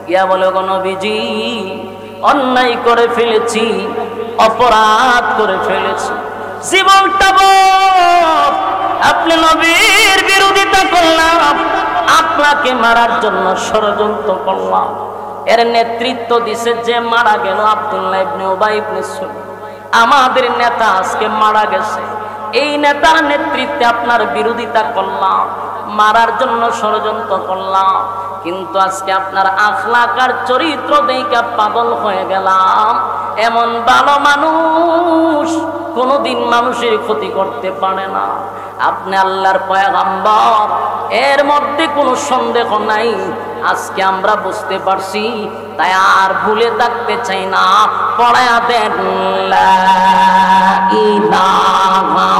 গিয়া বলে, গো নবীজি, অন্যায় করে ফেলেছি, অপরাধ করে ফেলেছি, জীবনটা বড়, আপনি নবীর বিরোধিতা করলাম, আপনাকে মারার জন্য ষড়যন্ত্র করলাম। এর নেতৃত্ব দিছে যে মারা গেল আব্দুল্লাহ ইবনে উবাই ইবনে সুলুল, আমাদের নেতা আজকে মারা গেছে। এই নেতার নেতৃত্বে আপনার বিরোধিতা করলাম, মারার জন্য ষড়যন্ত্র করলাম, কিন্তু আজকে আপনার আখলাক আর চরিত্র দেখে পাগল হয়ে গেলাম। এমন ভালো মানুষ কোনোদিন মানুষের ক্ষতি করতে পারে না। আপনি আল্লাহর পয়গম্বর, এর মধ্যে কোনো সন্দেহ নাই। আজকে আমরা বুঝতে পারছি, তাই আর ভুলে থাকতে চাই না। পড়ায়া দেন লা ইলাহা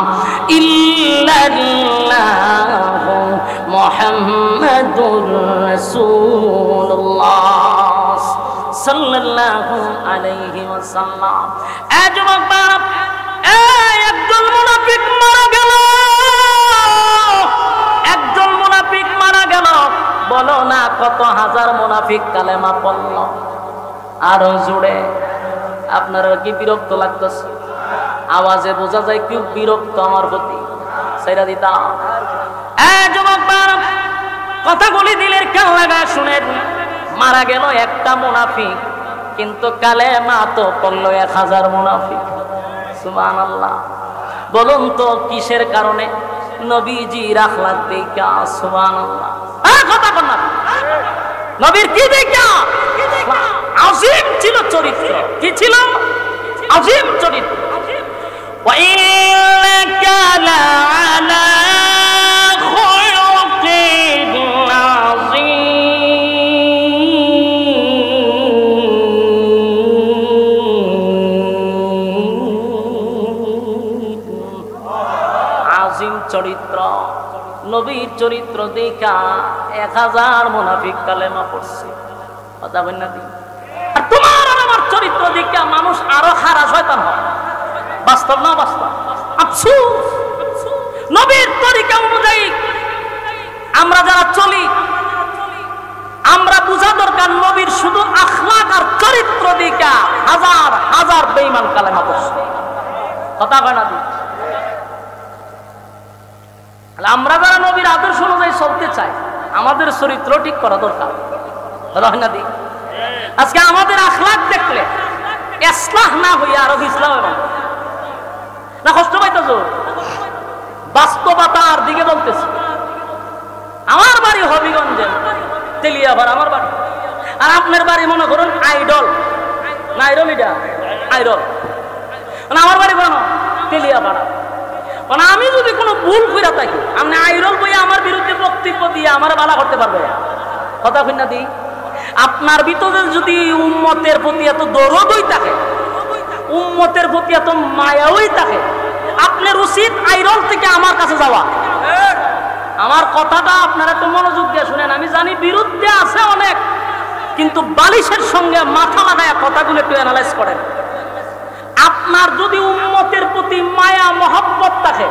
ইল্লাল্লাহু মুহাম্মাদুর রাসূলুল্লাহ সাল্লাল্লাহু আলাইহি ওয়াসাল্লাম। যুবক বাপ, একজন মুনাফিক মারা গেল, একজন মুনাফিক মারা গেল। বলো না কত হাজার মুনাফিক কালেমা পড়ল। আরো জুড়ে আপনারা কি বিরক্ত লাগতেছে? আওয়াজে বোঝা যায় কি বিরক্ত আমার প্রতি। সেটা দিতাম। যুবক বাপ, কথাগুলি দিলের কান লাগা শুনেন। মারা গেল একটা মুনাফিক, কিন্তু কালেমা তো পড়লো 1000 মুনাফিক। সুবহানাল্লাহ। বলুন তো কিসের কারণে? নবীজির আখলাক দেখা। সুবহানাল্লাহ। কথা বল না, নবীর কি দেখা? আজিম ছিল চরিত্র। কি ছিল? আজিম চরিত্র। ওয়া ইন্নাকা লাআলা খুলুকিন আজিম চরিত্র। নবীর চরিত্র দেখা 1000 মুনাফিক কালেমা পড়ছে। কথা বল না। আর তোমার আর আমার চরিত্র দেখা মানুষ আরো খারা শয়তান হয়। বাস্তব না বাস্তব? আফসোস, নবীর তরিকা অনুযায়ী আমরা যারা চলি, আমরা বুঝা দরকার নবীর শুধু আখলাক আর চরিত্র দেখা 1000 বেঈমান কালেমা পড়ছে। কথা কয় না? আমরা যারা নবীর আদর্শ অনুযায়ী চলতে চাই, আমাদের চরিত্র ঠিক করা দরকার। আজকে আমাদের আখলাক দেখলে ইসলাহ না হইয়া আরো ইসলাম হবে না। কষ্ট পাইতেছ? বাস্তবতার দিকে বলতেছি। আমার বাড়ি হবিগঞ্জে, তেলিয়াভার আমার বাড়ি। আর আপনার বাড়ি মনে করুন আইডল না, আইডল, এটা আইডল। আমার বাড়ি কোনো তেলিয়াভাড়া। কারণ আমি যদি কোনো ভুল করে থাকি, আপনি আইরল বইয়া আমার বিরুদ্ধে বক্তব্য দিয়ে আমার বালা করতে পারবে। কথা কই না? দিই আপনার ভিতরে যদি উম্মতের প্রতি এত দরদই থাকে, উম্মতের প্রতি এত মায়াই থাকে, আপনার উচিত আইরল থেকে আমার কাছে যাওয়া। আমার কথাটা আপনারা একটু মনোযোগ দিয়ে শুনেন। আমি জানি বিরুদ্ধে আছে অনেক, কিন্তু বালিশের সঙ্গে মাথা লাগায় কথাগুলো একটু অ্যানালাইজ করেন। আপনার যদি উম্মতের প্রতি মায়া মহব্বত থাকে,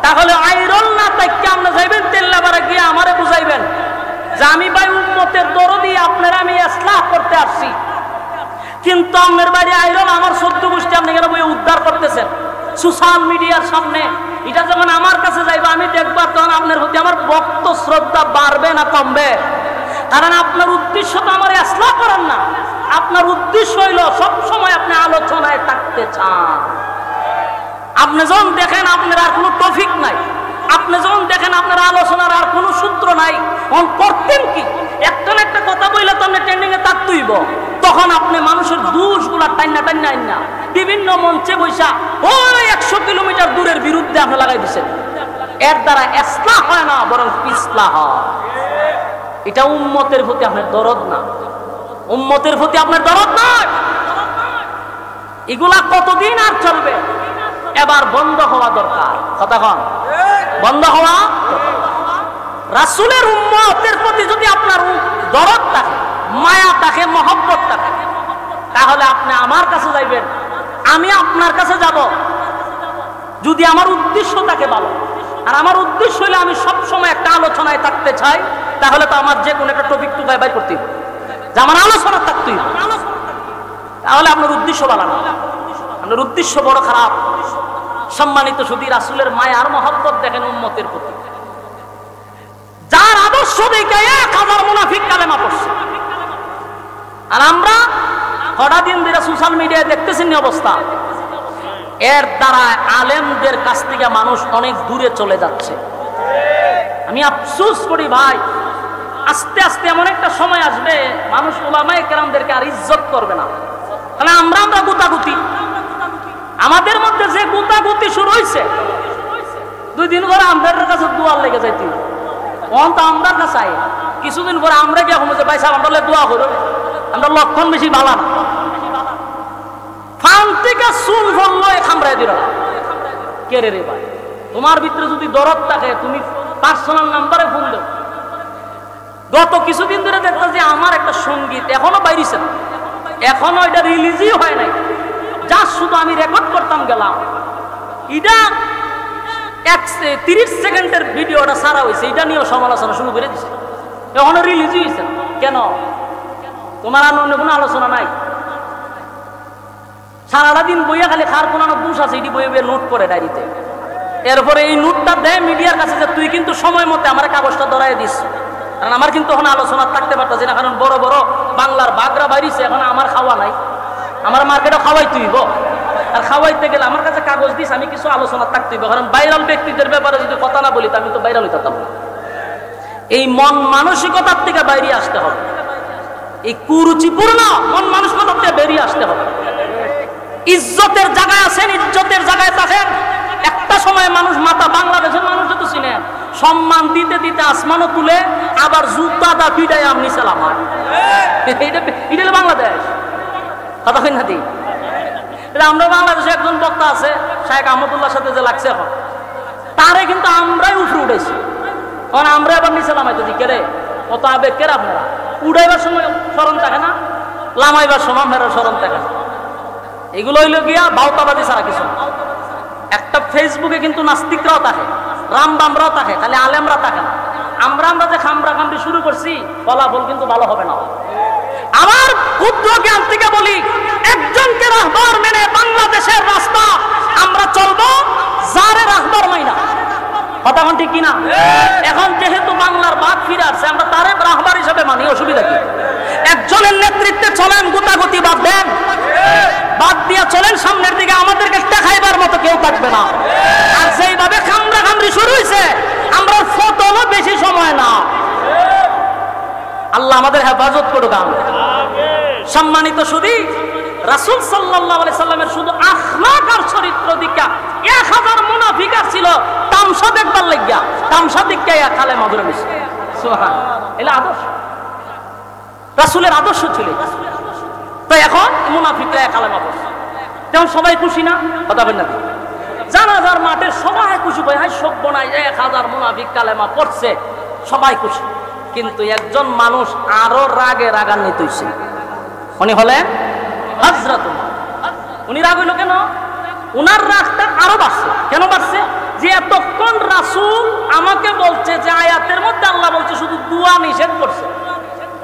তাহলে আইরল না তাইকে আপনি যাইবেন তেল্লাবাড়া গিয়ে আমারে বুঝাইবেন যে আমি ভাই উম্মতের দরদি, আপনারা আমি ইসলাহ করতে আসছি। কিন্তু আপনার বাড়ি আইরল, আমার 14 গোষ্ঠী আপনি কেন বই উদ্ধার করতেছেন? সোশ্যাল মিডিয়ার সামনে, এটা যখন আমার কাছে যাইবে আমি দেখবার, তখন আপনার প্রতি আমার ভক্ত শ্রদ্ধা বাড়বে না কমবে? কারণ আপনার উদ্দেশ্য তো আমার ইসলাহ করার না, আপনার উদ্দেশ্য হইল সবসময় আপনি আলোচনায় থাকতে চান। আপনি যখন দেখেন আপনার আর কোনো টপিক নাই, আপনি যখন দেখেন আপনার আলোচনার আর কোনো সূত্র নাই, তখন করতেন কি? একটা না একটা কথা বললে তো আপনি ট্রেন্ডিং এ থাকতেইব। তখন আপনি মানুষের দোষগুলা টান্না টান্না না বিভিন্ন মঞ্চে বৈশা ওই 100 কিলোমিটার দূরের বিরুদ্ধে আপনি লাগাই দিচ্ছেন। এর দ্বারা ইসলাহ হয় না, বরং ইসলাহ হয়। এটা উম্মতের প্রতি আপনার দরদ না, উম্মতের প্রতি আপনার দরদ নয়। এগুলা কতদিন আর চলবে? এবার বন্ধ হওয়া দরকার। কথা কন, বন্ধ হওয়া। রাসূলের উম্মতের প্রতি যদি আপনার দরদ থাকে, মায়া থাকে, মহব্বত থাকে, তাহলে আপনি আমার কাছে যাইবেন, আমি আপনার কাছে যাব। যদি আমার উদ্দেশ্য থাকে ভালো, আর আমার উদ্দেশ্য হইলে আমি সবসময় একটা আলোচনায় থাকতে চাই, তাহলে তো আমার যে কোনো একটা টপিক টুকাই বাই করতে হবে, যে আমার আলোচনা থাকতেই হবে। তাহলে আপনার উদ্দেশ্য ভালো না, আপনার উদ্দেশ্য বড় খারাপ। সম্মানিত শুধু রাসূলের মায়ার মহব্বত দেখেন উম্মতের প্রতি, যার আদর্শ দেখে 1000 মুনাফিক কালেমা পড়ছে। আর আমরা কটা দিন ধরে সোশ্যাল মিডিয়ায় দেখতেছি অবস্থা, এর দ্বারা আলেমদের কাছ থেকে মানুষ অনেক দূরে চলে যাচ্ছে। আমি আফসোস করি ভাই, আস্তে আস্তে এমন একটা সময় আসবে মানুষ উলামায়ে কেরামদেরকে আর ইজ্জত করবে না। কারণ আমরা গুতাগুতি, আমাদের মধ্যে যে গুতাগুতি শুরু হয়েছে, 2 দিন পরে আমাদের কাছে দোয়া লেগে যাইতে, অন্ত আমরা কাছে আই কিছুদিন পরে আমরা কি এখন ভাই সাহেব আমরা দোয়া করো, আমরা লক্ষণ বেশি ভালো না, ফান থেকে চুল ফললো খামড়াই দিল। কে রে রে ভাই, তোমার ভিতরে যদি দরদ থাকে তুমি পার্সোনাল নাম্বারে ফোন দাও। গত কিছুদিন ধরে দেখতে যে আমার একটা সঙ্গীত এখনো বাইরেছে না, এখনো এটা রিলিজই হয় নাই, যা শুধু আমি রেকর্ড করতাম গেলাম। এটা 30 সেকেন্ডের ভিডিওটা সারা হয়েছে, এটা নিয়েও সমালোচনা শুরু করে দিছে, এখনো রিলিজই হয়েছে না। কেন? তোমার আর অন্য কোনো আলোচনা নাই? সারাটা দিন বইয়া খালি খার কোন দোষ আছে এটি বইয়ে বইয়ে নোট করে ডায়েরিতে। এরপরে এই নোটটা দেয় মিডিয়ার কাছে যে তুই কিন্তু সময় মতে আমার কাগজটা ধরাই দিস, কারণ আমার কিন্তু এখন আলোচনা থাকতে পারতেছি না, কারণ বড় বড় বাংলার বাগরা বাইরিছে, এখন আমার খাওয়া নাই, আমার মার্কেটে খাওয়াই তুইব। আর খাওয়াইতে গেলে আমার কাছে কাগজ দিস, আমি কিছু আলোচনা থাকতে হইব, কারণ ভাইরাল ব্যক্তিদের ব্যাপারে যদি কথা না বলি তো আমি তো ভাইরাল হইতাম না। এই মন মানসিকতার থেকে বাইরে আসতে হবে, এই কুরুচিপূর্ণ মন মানসিকতার থেকে বেরিয়ে আসতে হবে। ইজ্জতের জায়গায় আছেন, ইজ্জতের জায়গায় থাকেন। একটা সময় মানুষ মাথা, বাংলাদেশের মানুষ তো চিনে, সম্মান দিতে দিতে আসমানও তুলে আবার জুতা দা পিটাই আপনি সালাম হয়। এটা বাংলাদেশ, কথা কই না দি? আমরা বাংলাদেশে একজন বক্তা আছে শায়েখ আহমদুল্লাহর সাথে যে লাগছে, এখন তারে কিন্তু আমরাই উঠে উঠেছি, কারণ আমরা এবার নিচে নামাইতেছি। কে রে, কত আবেগ কে আপনারা? উড়াইবার সময় স্মরণ থাকে না, লামাইবার সময় আপনারা স্মরণ থাকে না। এগুলো হইল গিয়া বাউতাবাদী ছাড়া কিছু না। একটা ফেসবুকে কিন্তু নাস্তিকরাও থাকে, রামবামরাও থাকে, খালি আলেমরা থাকে না। আমরা যে খামরা খামড়ি শুরু করছি, ফলাফল কিন্তু ভালো হবে না। আমার ক্ষুদ্র জ্ঞান থেকে বলি, একজনকে রাহবার মেনে বাংলাদেশের রাস্তা আমরা চলবো, যারে রাহবার মাইনা। কথা কোন ঠিক কিনা? এখন যেহেতু বাংলার বাদ ফিরে আসছে, আমরা তারে রাহবার হিসেবে মানি, অসুবিধা কি? একজনের নেতৃত্বে চলেন, গুতাগুতি বাদ দেন, বাদ দিয়া চলেন সামনের দিকে, আমাদেরকে দেখাইবার মতো কেউ থাকবে না। আর যেইভাবে খামরা খামরি শুরু হয়েছে, আমরা ফতনও বেশি সময় না। আল্লাহ আমাদের হেফাজত করুক। সম্মানিত শুধু রাসূল সাল্লাল্লাহু আলাইহি সাল্লামের শুধু আখলাক আর চরিত্র দিকা 1000 মুনাফিক ছিল তামসা দেখবার লাগিয়া, তামসা দিকা কালেমা ধরে নিছে। সুবহানাল্লাহ, এলা আদর্শ রাসূলের আদর্শ ছিল। তো এখন মুনাফিকরা কালেমা পড়ছে, যেমন সবাই খুশি না? কথা বলেন না? জানাজার মাঠের সবাই খুশি, ভাই হাই সব বনাই 1000 মুনাফিক কালেমা পড়ছে, সবাই খুশি। কিন্তু একজন মানুষ আরো রাগে রাগান্বিত হইছে, উনি হলেন হযরত উমর। উনি রাগ হইল কেন? উনার রাগটা আরো বাড়ছে। কেন বাড়ছে? যে এতক্ষণ রাসূল আমাকে বলছে যে আয়াতের মধ্যে আল্লাহ বলছে শুধু দুয়া নিষেধ করছে,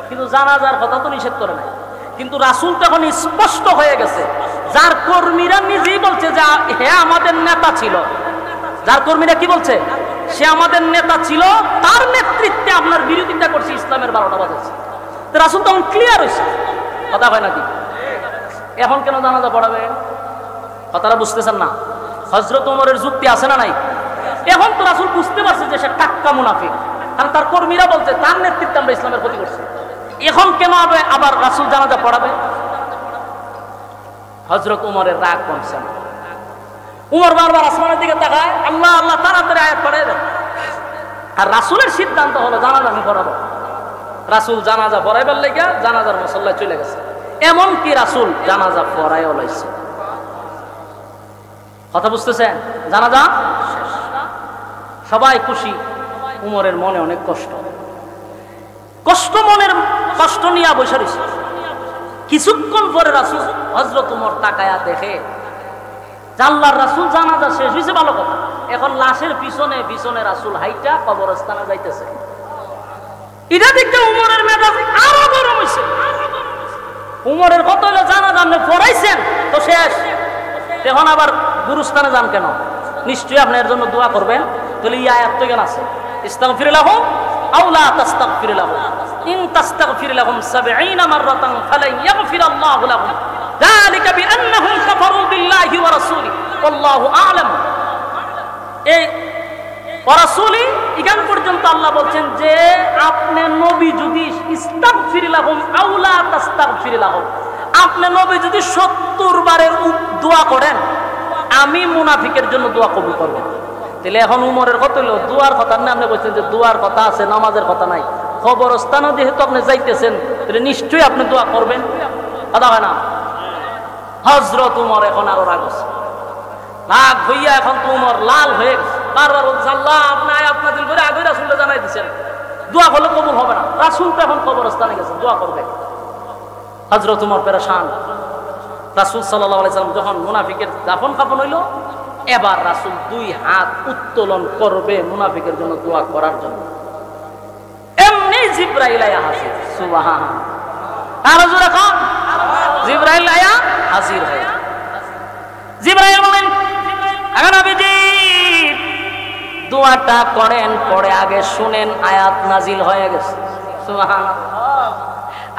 কিন্তু জানাজার কথা তো নিষেধ করে নাই। কিন্তু রাসূল তখন স্পষ্ট হয়ে গেছে যার কর্মীরা নিজেই বলছে যে হে আমাদের নেতা ছিল, যার কর্মীরা কি বলছে, সে আমাদের নেতা ছিল, তার নেতৃত্বে আপনার বিরোধিতা করছে, ইসলামের 12টা বাজাচ্ছে। তো রাসূল তখন ক্লিয়ার হয়েছে, কথা হয় নাকি? এখন কেন জানাজা পড়াবে? কথাটা বুঝতেছেন না? হযরত ওমরের যুক্তি আছে না নাই? এখন তো রাসূল বুঝতে পারছে যে সে টাক্কা মুনাফিক, কারণ তার কর্মীরা বলছে তার নেতৃত্বে আমরা ইসলামের ক্ষতি করছি। এখন কেন আবার রাসূল জানাজা পড়াবে? হযরত ওমরের রাগ কমছে না। উমর বারবার আসমানের দিকে তাকায়, আল্লাহ আল্লাহ তাড়াতাড়ি আয়াত পড়ায় দেন। আর রাসূলের সিদ্ধান্ত হলো জানাজা আমি পড়াবো। রাসূল জানাজা পড়াইবার লাগা জানাজার মুসল্লায় চলে গেছে। এমন কি রাসূল জানাজা পড়ায়ও লাইছে। কথা বুঝতেছেন? জানাজা শেষ, সবাই খুশি, উমরের মনে অনেক কষ্ট, মনের কষ্ট নিয়ে বসে রয়েছে। কিছুক্ষণ পরে রাসূল হযরত উমর তাকায়া দেখে আল্লাহর রাসূল জানাজা শেষ হয়েছে, ভালো কথা, এখন লাশের পিছনে পিছনে রাসূল হাইটা কবরস্থানে যাইতেছে। এটা দেখতে উমরের মেজাজ আরো গরম হইছে। উমরের কত হলো জানাজা আপনি পড়াইছেন তো শেষ, এখন আবার গুরুস্থানে যান কেন? নিশ্চয়ই আপনি এর জন্য দোয়া করবেন। তাহলে এই আয়াত তো কেন আছে, ইস্তাগফির লাহুম আও লা তাস্তাগফির লাহুম ইন তাস্তাগফির লাহুম 70 মাররাতান ফালান ইয়াগফিরাল্লাহু লাহুম যালিকা বিআন্নাহুম কাফারু বিল্লাহি ওয়া রাসূলিহি ওয়াল্লাহু আ'লাম। এই ওয়া রাসূলি এখান পর্যন্ত আল্লাহ বলছেন যে আপনি নবী যদি ইস্তাগফির লাহুম আও লা তাস্তাগফির লাহুম, আপনি নবী যদি 70 বারের দোয়া করেন, আমি মুনাফিকের জন্য দোয়া কবুল করব। তাহলে এখন উমরের কথা হলো দোয়ার কথা না, আপনি বলছেন যে দোয়ার কথা আছে, নামাজের কথা নাই। কবরস্থানে যেহেতু আপনি যাইতেছেন, তাহলে নিশ্চয়ই আপনি দোয়া করবেন, কথা হয় না? হযরত উমর এখন আরো রাগ হচ্ছে, রাগ হইয়া এখন তো উমর লাল হয়ে বারবার বলছে আল্লাহ আপনি আয়াত নাযিল করে আগে রাসূলকে জানাই দিয়েছেন, দোয়া করলে কবুল হবে না। রাসূল তো এখন কবরস্থানে গেছেন, দোয়া করবে। হযরত উমর পেরেশান। রাসূল সাল্লাল্লাহু আলাইহি সাল্লাম যখন মুনাফিকের দাফন কাফন হইল, এবার রাসূল 2 হাত উত্তোলন করবে মুনাফিকের জন্য দোয়া করার জন্য। এমনি জিবরাইল আয়া হাজির, সুবহানাল্লাহ। আর হুজুর এখন জিবরাইল আয়া হাজির হয়। জিবরাইল বলেন আগে নবীজি দোয়াটা করেন, পরে আগে শুনেন আয়াত নাজিল হয়ে গেছে, সুবহানাল্লাহ।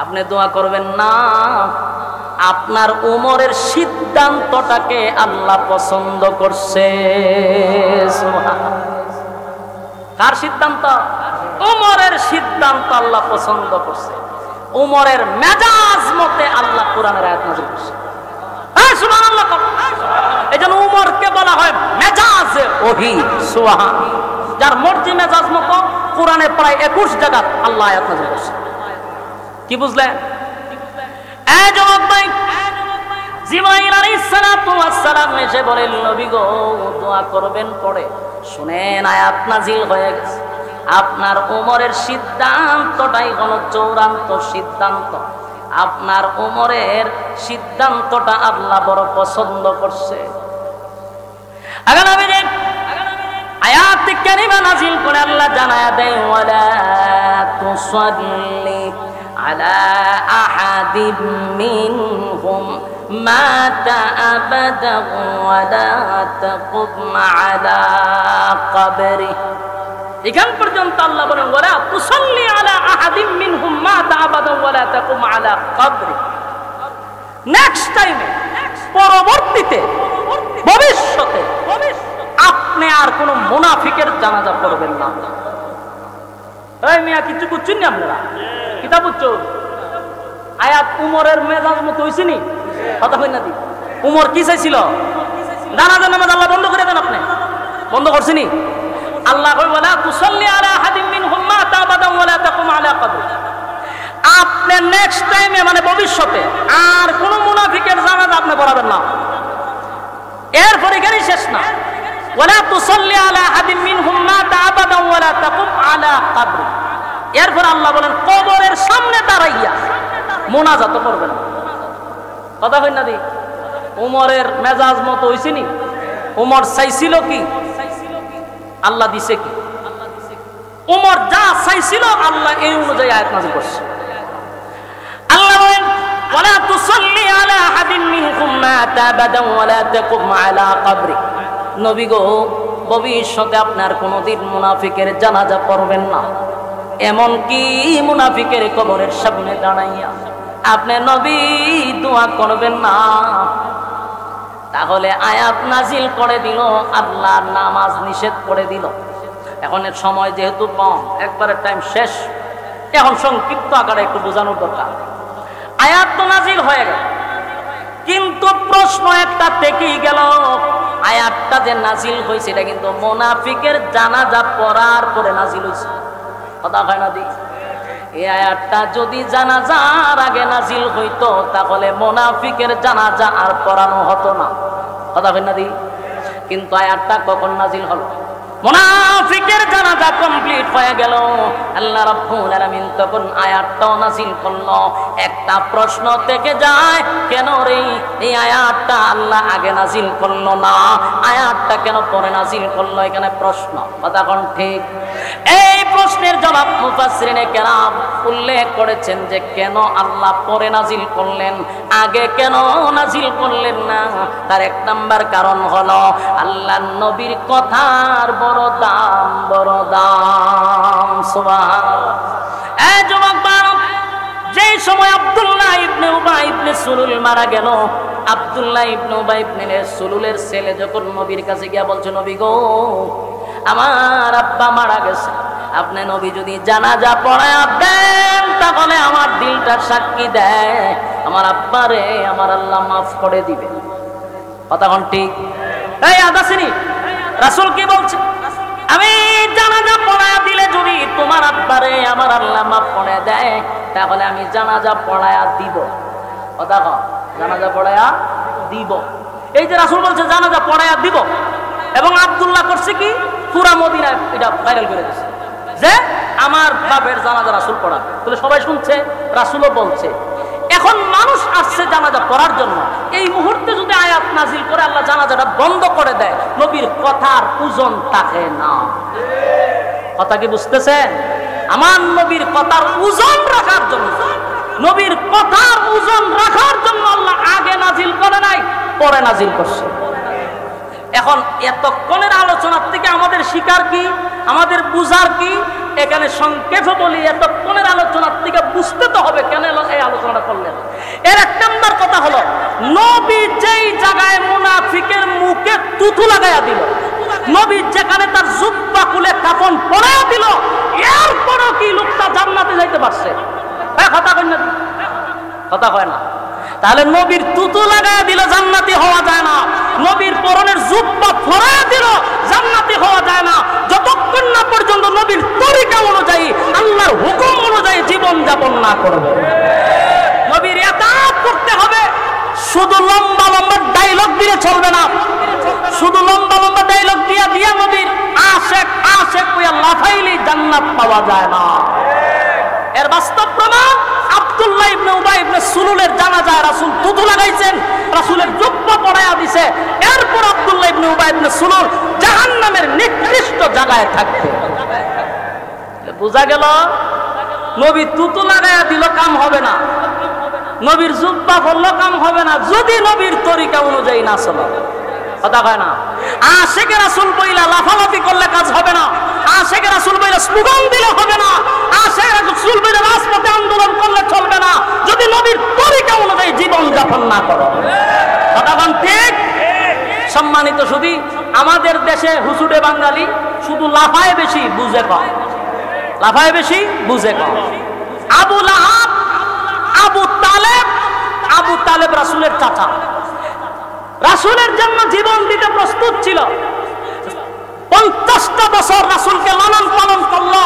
আপনি দোয়া করবেন না, আপনার উমরের সিদ্ধান্তটাকে আল্লাহ পছন্দ করছে। কার সিদ্ধান্ত? উমরের সিদ্ধান্ত আল্লাহ পছন্দ করছে। উমরের মেজাজ মতে আল্লাহ কোরআনের আয়াত নাযিল করছে। সুবহানাল্লাহ। এজন্য উমরকে বলা হয় মেজাজে ওহী, সুবহানাল্লাহ। যার মর্জি মেজাজ মতো কোরআনে প্রায় 21 জায়গায় আল্লাহ আয়াত নাযিল করছে। কি বুঝলেন? এই যুবক ভাই, জিবরাইল আলাইহিস সালাতু ওয়াস সালাম এসে বলেন নবী গো দোয়া করবেন, পড়ে শুনেন আয়াত নাযিল হয়ে গেছে। আপনার উমরের সিদ্ধান্তটাই হলো চূড়ান্ত সিদ্ধান্ত। আপনার উমরের সিদ্ধান্তটা আল্লাহ বড় পছন্দ করছে। আগে নবীজি আয়াত কারিমা নাযিল করে আল্লাহ জানায়া দেয় ওয়ালা তুসাল্লি আলা আহাদিম মিনহুম মাতা আবাদা ওয়ালা তাকুম আলা কবরি। এখান পর্যন্ত আল্লাহ বলেন ওয়ালা তুসাল্লি আলা আহাদিম মিনহুম মাতা আবাদা ওয়ালা তাকুম আলা কবরি। নেক্সট টাইমে, পরবর্তীতে, ভবিষ্যতে আপনি আর কোন মুনাফিকের জানাজা পড়বেন না। এই মিয়া কিছু বুঝছেন না আপনারা? কিতাব বুঝছো? আয়াত উমরের মেজাজ মতো হইছে নি? কথা কই না দি? উমর কি চাইছিল? জানাজা নামাজ আল্লাহ বন্ধ করে দেন। আপনি বন্ধ করছেন? আল্লাহ কই ওয়ালা তুসাল্লি আলা আহাদিম মিনহুম মাতা আবাদা ওয়ালা তাকুম আলা কবরি। আপনি নেক্সট টাইমে মানে ভবিষ্যতে আর কোন মুনাফিকের জানাজা আপনি পড়াবেন না। এরপর এখানেই শেষ না, ওয়ালা তুসাল্লি আলা আহাদিম মিনহুম মাতা আবাদা ওয়ালা তাকুম আলা কবরি। এরপর আল্লাহ বলেন কবরের সামনে দাঁড়াইয়া মুনাজাত করবেন। কথা কই না দি? উমরের মেজাজ মতো হইছে নি? উমর চাইছিল কি? আল্লাহ দিছে কি? উমর যা চাইছিল আল্লাহ এই অনুযায়ী আয়াত নাযিল করছে। আল্লাহ বলেন ওয়ালা তুসাল্লি আলা আহাদিন মিনকুম মাতা আবাদান ওয়ালা তাকুম আলা কবরি। নবী গো, ভবিষ্যতে আপনার কোনোদিন মুনাফিকের জানাজা পড়বেন না, এমন কি মুনাফিকের কবরের সামনে দাঁড়াইয়া আপনি নবী দোয়া করবেন না। তাহলে আয়াত নাজিল করে দিল, আল্লাহ নামাজ নিষেধ করে দিল। এখন এর সময় যেহেতু কম, একবারে টাইম শেষ, এখন সংক্ষিপ্ত আকারে একটু বোঝানোর দরকার। আয়াত তো নাজিল হয়ে গেল, কিন্তু প্রশ্ন একটা থেকেই গেল, আয়াতটা যে নাজিল হয়েছে এটা কিন্তু মুনাফিকের জানাজা পড়ার পরে নাজিল হয়েছে। কথা হয় না দি? এই আয়াতটা যদি জানাজার আগে নাজিল হইতো তাহলে মুনাফিকের জানাজা আর পড়ানো হতো না। কথা হয় না দি? কিন্তু আয়াতটা কখন নাজিল হলো? মুনাফিকের জানাজা কমপ্লিট হয়ে গেল, আল্লাহ রাব্বুল আলামিন তখন আয়াতটাও নাজিল করলো। একটা প্রশ্ন থেকে যায়, কেন রে এই আয়াতটা আল্লাহ আগে নাজিল করলো না, আয়াতটা কেন পরে নাজিল করলো? এখানে প্রশ্ন। কথা কোন ঠিক? এই প্রশ্নের জবাব মুফাসসিরিনে কেরাম উল্লেখ করেছেন যে কেন আল্লাহ পরে নাজিল করলেন, আগে কেন নাজিল করলেন না। তার এক নাম্বার কারণ হলো আল্লাহর নবীর কথার বড় দাম, বড় দাম। সুবহানাল্লাহ। এই যুবক বালক, যেই সময় আব্দুল্লাহ ইবনে উবাই ইবনে সুলুল মারা গেল, আব্দুল্লাহ ইবনে উবাই ইবনে সুলুলের ছেলে যখন নবীর কাছে গিয়া বলছে, নবী গো, আমার আব্বা মারা গেছে, আপনি নবী যদি জানাজা পড়ায়া দেন তাহলে আমার দিলটা সাক্ষী দেয় আমার আব্বারে আমার আল্লাহ মাফ করে দিবে। কথা কোন ঠিক? এই আদাসিনী রাসূল কি বলছে? আমি জানাজা পড়ায়া দিলে যদি তোমার আব্বারে আমার আল্লাহ মাফ করে দেয় তাহলে আমি জানাজা পড়ায়া দিব। কথা কও, জানাজা পড়ায়া দিব। এই যে রাসূল বলছে জানাজা পড়ায়া দিব, এবং আব্দুল্লাহ করছে কি, পুরা মদিনায় এটা ভাইরাল করে দিয়েছে যে আমার বাপের জানাজা রাসূল পড়া। তাহলে সবাই শুনছে, রাসূলও বলছে। এখন মানুষ আসছে জানাজা পড়ার জন্য, এই মুহূর্তে যদি আয়াত নাজিল করে আল্লাহ জানাজাটা বন্ধ করে দেয়, নবীর কথার ওজন থাকে না। কথা কি বুঝতেছেন? আমার নবীর কথার ওজন রাখার জন্য, নবীর কথার ওজন রাখার জন্য আল্লাহ আগে নাজিল করে নাই, পরে নাজিল করছে। এখন এতক্ষণের আলোচনার থেকে আমাদের শিকার কি, আমাদের বুঝার কি? এখানে সংক্ষেপে বলি, এতক্ষণের আলোচনার থেকে বুঝতে তো হবে কেন এই আলোচনাটা করলেন। এর এক নম্বর কথা হলো, নবী যেই জায়গায় মুনাফিকের মুখে তুতু লাগাইয়া দিল, নবী যেখানে তার জুব্বা খুলে কাফন পরাইয়া দিল, এরপরও কি লোকটা জান্নাতে যাইতে পারছে? কথা কয় না? কথা কয় না? তাহলে নবীর তুতু লাগাইয়া দিল জান্নাতি হওয়া যায় না, নবীর পরনের জুব্বা পরাইয়া দিল জান্নাতি হওয়া যায় না, যতক্ষণ না পর্যন্ত নবীর তরিকা অনুযায়ী, আল্লাহর হুকুম অনুযায়ী জীবন যাপন না করবে। নবীর ইতাআত করতে হবে। শুধু লম্বা লম্বা ডায়লগ দিয়ে চলবে না, শুধু লম্বা লম্বা ডায়লগ দিয়া দিয়া নবীর আশেক আশেক কইয়া লাফাইলে জান্নাত পাওয়া যায় না। এর বাস্তব প্রমাণ আব্দুল্লাহ ইবনে উবাই ইবনে সুলুলের জানাজায় রাসূল তুতু লাগাইছেন, রাসূলের জুব্বা পরাইয়া দিয়েছে, এরপর আব্দুল্লাহ ইবনে উবাই ইবনে সুলুল জাহান্নামের নিকৃষ্ট জায়গায় থাকবে। বুঝা গেল, নবী তুতু লাগাইয়া দিল কাম হবে না, নবীর জুব্বা পরলে কাম হবে না যদি নবীর তরিকা অনুযায়ী না চলে। কথা কয় না? আশিকে রাসূল বইলা লাফালাফি করলে কাজ হবে না, আশিকে রাসূল বইলা স্লোগান দিলে হবে না, আশিকে রাসূল বইলা রাজপথে আন্দোলন করলে চলবে না যদি নবীর তরিকা অনুযায়ী জীবন যাপন না করো। কথা বল ঠিক? সম্মানিত সুধী, আমাদের দেশে হুজুরে বাঙালি শুধু লাফায় বেশি, বুঝে কম। লাফায় বেশি, বুঝে কম। আবু লাহাব, আবু তালেব রাসূলের চাচা, রাসূলের জন্য জীবন দিতে প্রস্তুত ছিল। 50টা বছর রাসূলকে লালন পালন করলো,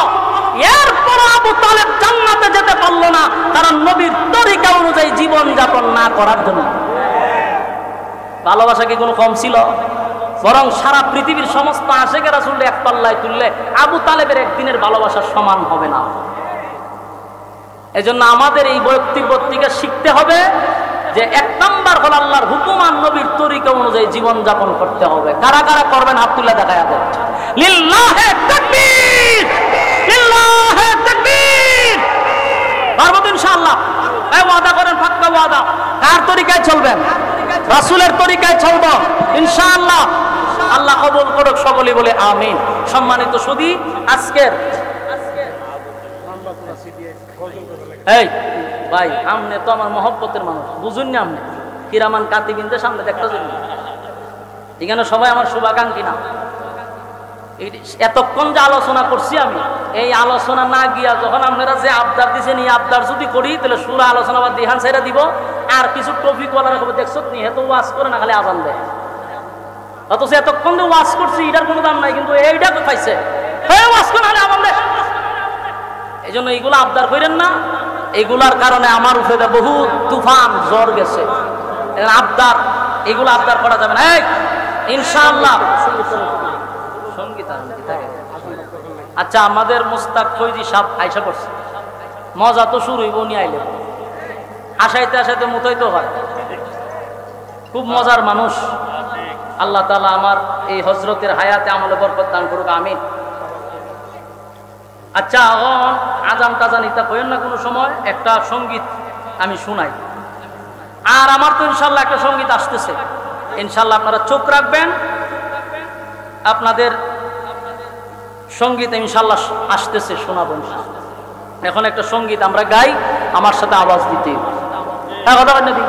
এরপর আবু তালেব জান্নাতে যেতে পারলো না, কারণ নবীর তরিকা অনুযায়ী জীবন যাপন না করার জন্য। ভালোবাসা কি কোনো কম ছিল? বরং সারা পৃথিবীর সমস্ত আশিকে রাসূলকে এক পাল্লায় তুললে আবু তালেবের একদিনের ভালোবাসার সমান হবে না। এজন্য আমাদের এই বৈয়ক্তিক বক্তৃতা শিখতে হবে যে এক নাম্বার হল আল্লাহর হুকুম আর নবীর তরিকা অনুযায়ী জীবন যাপন করতে হবে। কারা কারা করবেন হাত তুলে দেখায়া দেন। লিল্লাহে তাকবীর, লিল্লাহে তাকবীর। পারবো তো ইনশাআল্লাহ? এই ওয়াদা করেন, পাক্কা ওয়াদা। কার তরিকায় চলবেন? রাসূলের তরিকায় চলবো ইনশাআল্লাহ। আল্লাহ কবুল করুক, সকলে বলে আমিন। সম্মানিত সুধী, আজকের এই ভাই, আমনে তো আমার মহব্বতের মানুষ, বুঝুন না আমনে কিরামান কাতিবিনদের সামনে দেখতে যাবেন, এখানে সবাই আমার শুভাকাঙ্ক্ষী না। এতক্ষণ যে আলোচনা করছি আমি, এই আলোচনা না গিয়া যখন আপনারা যে আবদার দিচ্ছেন, এই আবদার যদি করি তাহলে সুরা আলোচনা বা দিহান ছেড়ে দিব, আর কিছু টপিক ওয়ালার খবর দেখছো নি, এত ওয়াজ করে না খালি আজান দেয়। অথচ এতক্ষণ যে ওয়াজ করছি এটার কোনো দাম নাই, কিন্তু এইটা তো পাইছে ওয়াজ করে না আজান দেয়। এই জন্য এইগুলো আবদার করেন না, এগুলার কারণে আমার উপরে বহু তুফান জ্বর গেছে। আবদার এগুলো আবদার করা যাবে না। ইনশাআল্লাহ আচ্ছা, আমাদের মুস্তাক ফৈজি সাহেব আইসা করছে, মজা তো শুরু হইব নি আইলে, হাসাইতে হাসাইতে মুতাইতে হয়, খুব মজার মানুষ। আল্লাহ তাআলা আমার এই হযরতের হায়াতে আমলে বরকত দান করুক, আমিন। আচ্ছা, আজান টাজান ইতা কইেন না কোনো সময়, একটা সঙ্গীত আমি শুনাই। আর আমার তো ইনশাআল্লাহ একটা সঙ্গীত আসতেছে, ইনশাআল্লাহ আপনারা চোখ রাখবেন। আপনাদের সঙ্গীত ইনশাআল্লাহ আসতেছে, শোনাবো ইনশাআল্লাহ। এখন একটা সঙ্গীত আমরা গাই, আমার সাথে আওয়াজ দিতে, কথা বলেন না,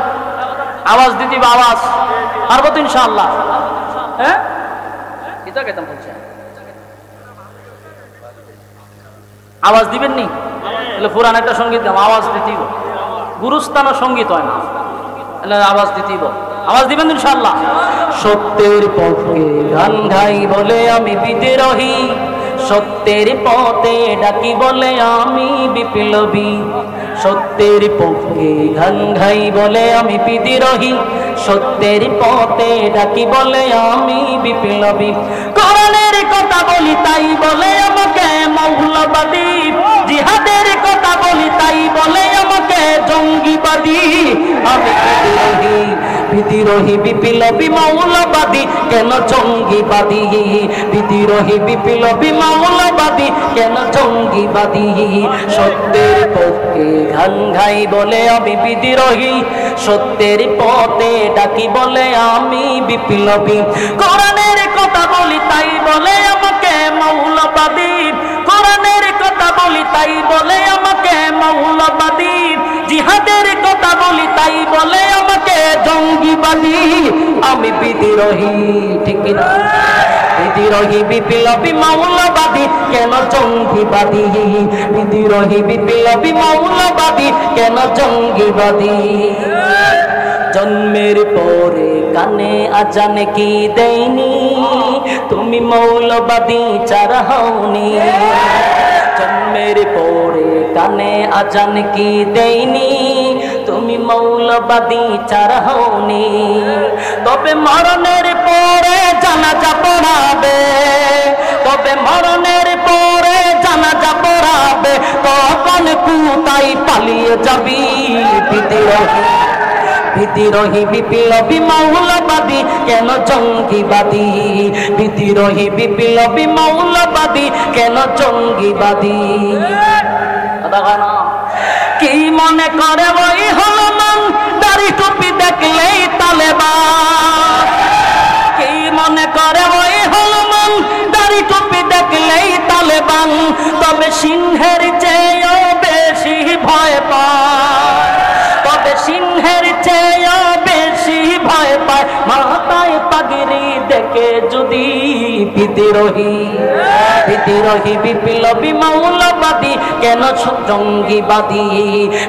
আওয়াজ দিতে বা আওয়াজ পারবো তো ইনশাআল্লাহ? হ্যাঁ, এটা কেতাম বলছে, আওয়াজ দিবেন নি? তাহলে পুরান একটা সঙ্গীত গাম, আওয়াজ দিতেই, গুরুস্থান সঙ্গীত হয় না, আওয়াজ দিতেই, আওয়াজ দিবেন ইনশাআল্লাহ। সত্যের পক্ষে গান গাই বলে আমি বিদ্রোহী, সত্যের পথে ডাকি বলে আমি বিপ্লবী। সত্যের পক্ষে গান গাই বলে আমি বিদ্রোহী, সত্যের পথে ডাকি বলে আমি বিপ্লবী। কোরআনের কথা বলি তাই বলে আমাকে মৌলবাদী, জিহাদের কথা বলি তাই বলে আমাকে জঙ্গিবাদী। আমি বিদ্রোহী বিপ্লবী মৌলবাদী, কেন জঙ্গিবাদী? বিদ্রোহী বিপ্লবী মৌলবাদী, কেন জঙ্গিবাদী? সত্যের পক্ষে গান গাই বলে আমি বিদ্রোহী, সত্যের পথে ডাকি বলে আমি বিপ্লবী। কোরআনের কথা বলি তাই বলে আমাকে মৌলবাদী, কোরআনের কথা বলি তাই বলে আমাকে মৌলবাদী। জিহাদের কথা বলি তাই বলে আমাকে জঙ্গিবাদী। আমি বিদ্রোহী, ঠিক না? বিদ্রোহী বিপ্লবী মৌলবাদী, কেন জঙ্গিবাদী? বিদ্রোহী বিপ্লবী মৌলবাদী, কেন জঙ্গিবাদী? জন্মের পরে কানে আজান কি দেয়নি, তুমি মৌলবাদী চারা হওনি। জন্মের পরে কানে আজান কি দেয়নি, তুমি মৌলবাদী চারা হওনি। তবে মরণের পরে জানাজা পড়াবে, তবে মরণের পরে জানাজা পড়াবে, তখন কোথায় পালিয়ে যাবি? বিদ্রোহী বিদ্রোহী বিপ্লবী মৌলবাদী, কেন জঙ্গিবাদী? বিদ্রোহী বিপ্লবী মৌলবাদী, কেন জঙ্গিবাদী? কি মনে করে ওই হলমান, দাড়ি টুপি দেখলেই তালেবান? কি মনে করে ওই হলমান, দাড়ি টুপি দেখলেই তালেবান? তবে সিংহের চেয়েও বেশি ভয় পায়, তবে সিংহের চেয়েও বেশি ভয় পায় মাথায় পাগড়ি দেখে যদি বিদ্রোহী। বিদ্রোহী বিপ্লবী মৌলবাদী, কেন জঙ্গিবাদী?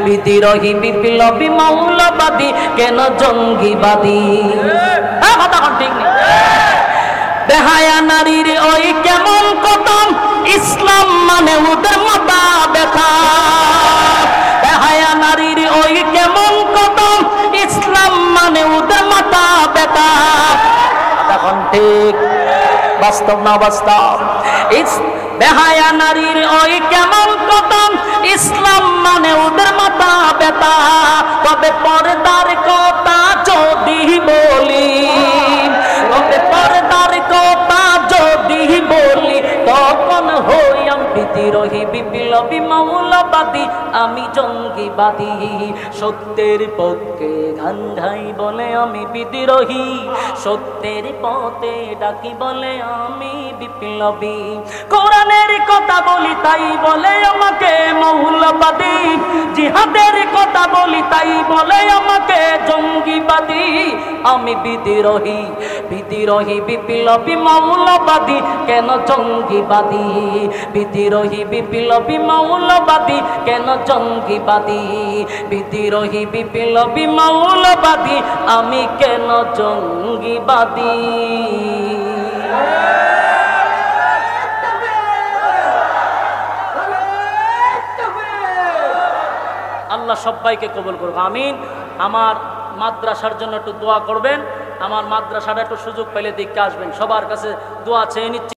বিদ্রোহী বিপ্লবী মৌলবাদী, কেন জঙ্গিবাদী? কথা ঠিক নেই। বেহায়া নারীর ওই কেমন কদম, ইসলাম মানে ওদের মাথা ব্যথা। বেহায়া নারীর ওই কেমন কদম, ইসলাম মানে ওদের মাথা ব্যথা। এখন ঠিক বাস্তব না বাস্তব? বেহায়া নারীর ওই কেমন কদম, ইসলাম মানে ওদের মাথা ব্যথা। তবে পর্দার কথা যদি বলি, তবে পর্দার কথা যদি বলি, তখন হই আমি বিদ্রোহী বিপ্লবী মৌলবাদী, আমি জঙ্গিবাদী। সত্যের পক্ষে গান গাই বলে আমি বিদ্রোহী, সত্যের পথে ডাকি বলে আমি বিপ্লবী। কোরআনের কথা বলি তাই বলে আমাকে মৌলবাদী, জিহাদের কথা বলি তাই বলে আমাকে জঙ্গিবাদী। আমি বিদ্রোহী, বিদ্রোহী বিপ্লবী মৌলবাদী, কেন জঙ্গিবাদী? বিদ্রোহী বিপ্লবী মৌলবাদী, কেন জঙ্গিবাদী? বিদ্রোহী বিপ্লবী মৌলবাদী, আমি কেন জঙ্গিবাদী? আল্লাহ সবাইকে কবুল করুক, আমিন। আমার মাদ্রাসার জন্য একটু দোয়া করবেন। আমার মাদ্রাসাটা একটু সুযোগ পেলে দেখতে আসবেন। সবার কাছে দোয়া চেয়ে নিচ্ছি।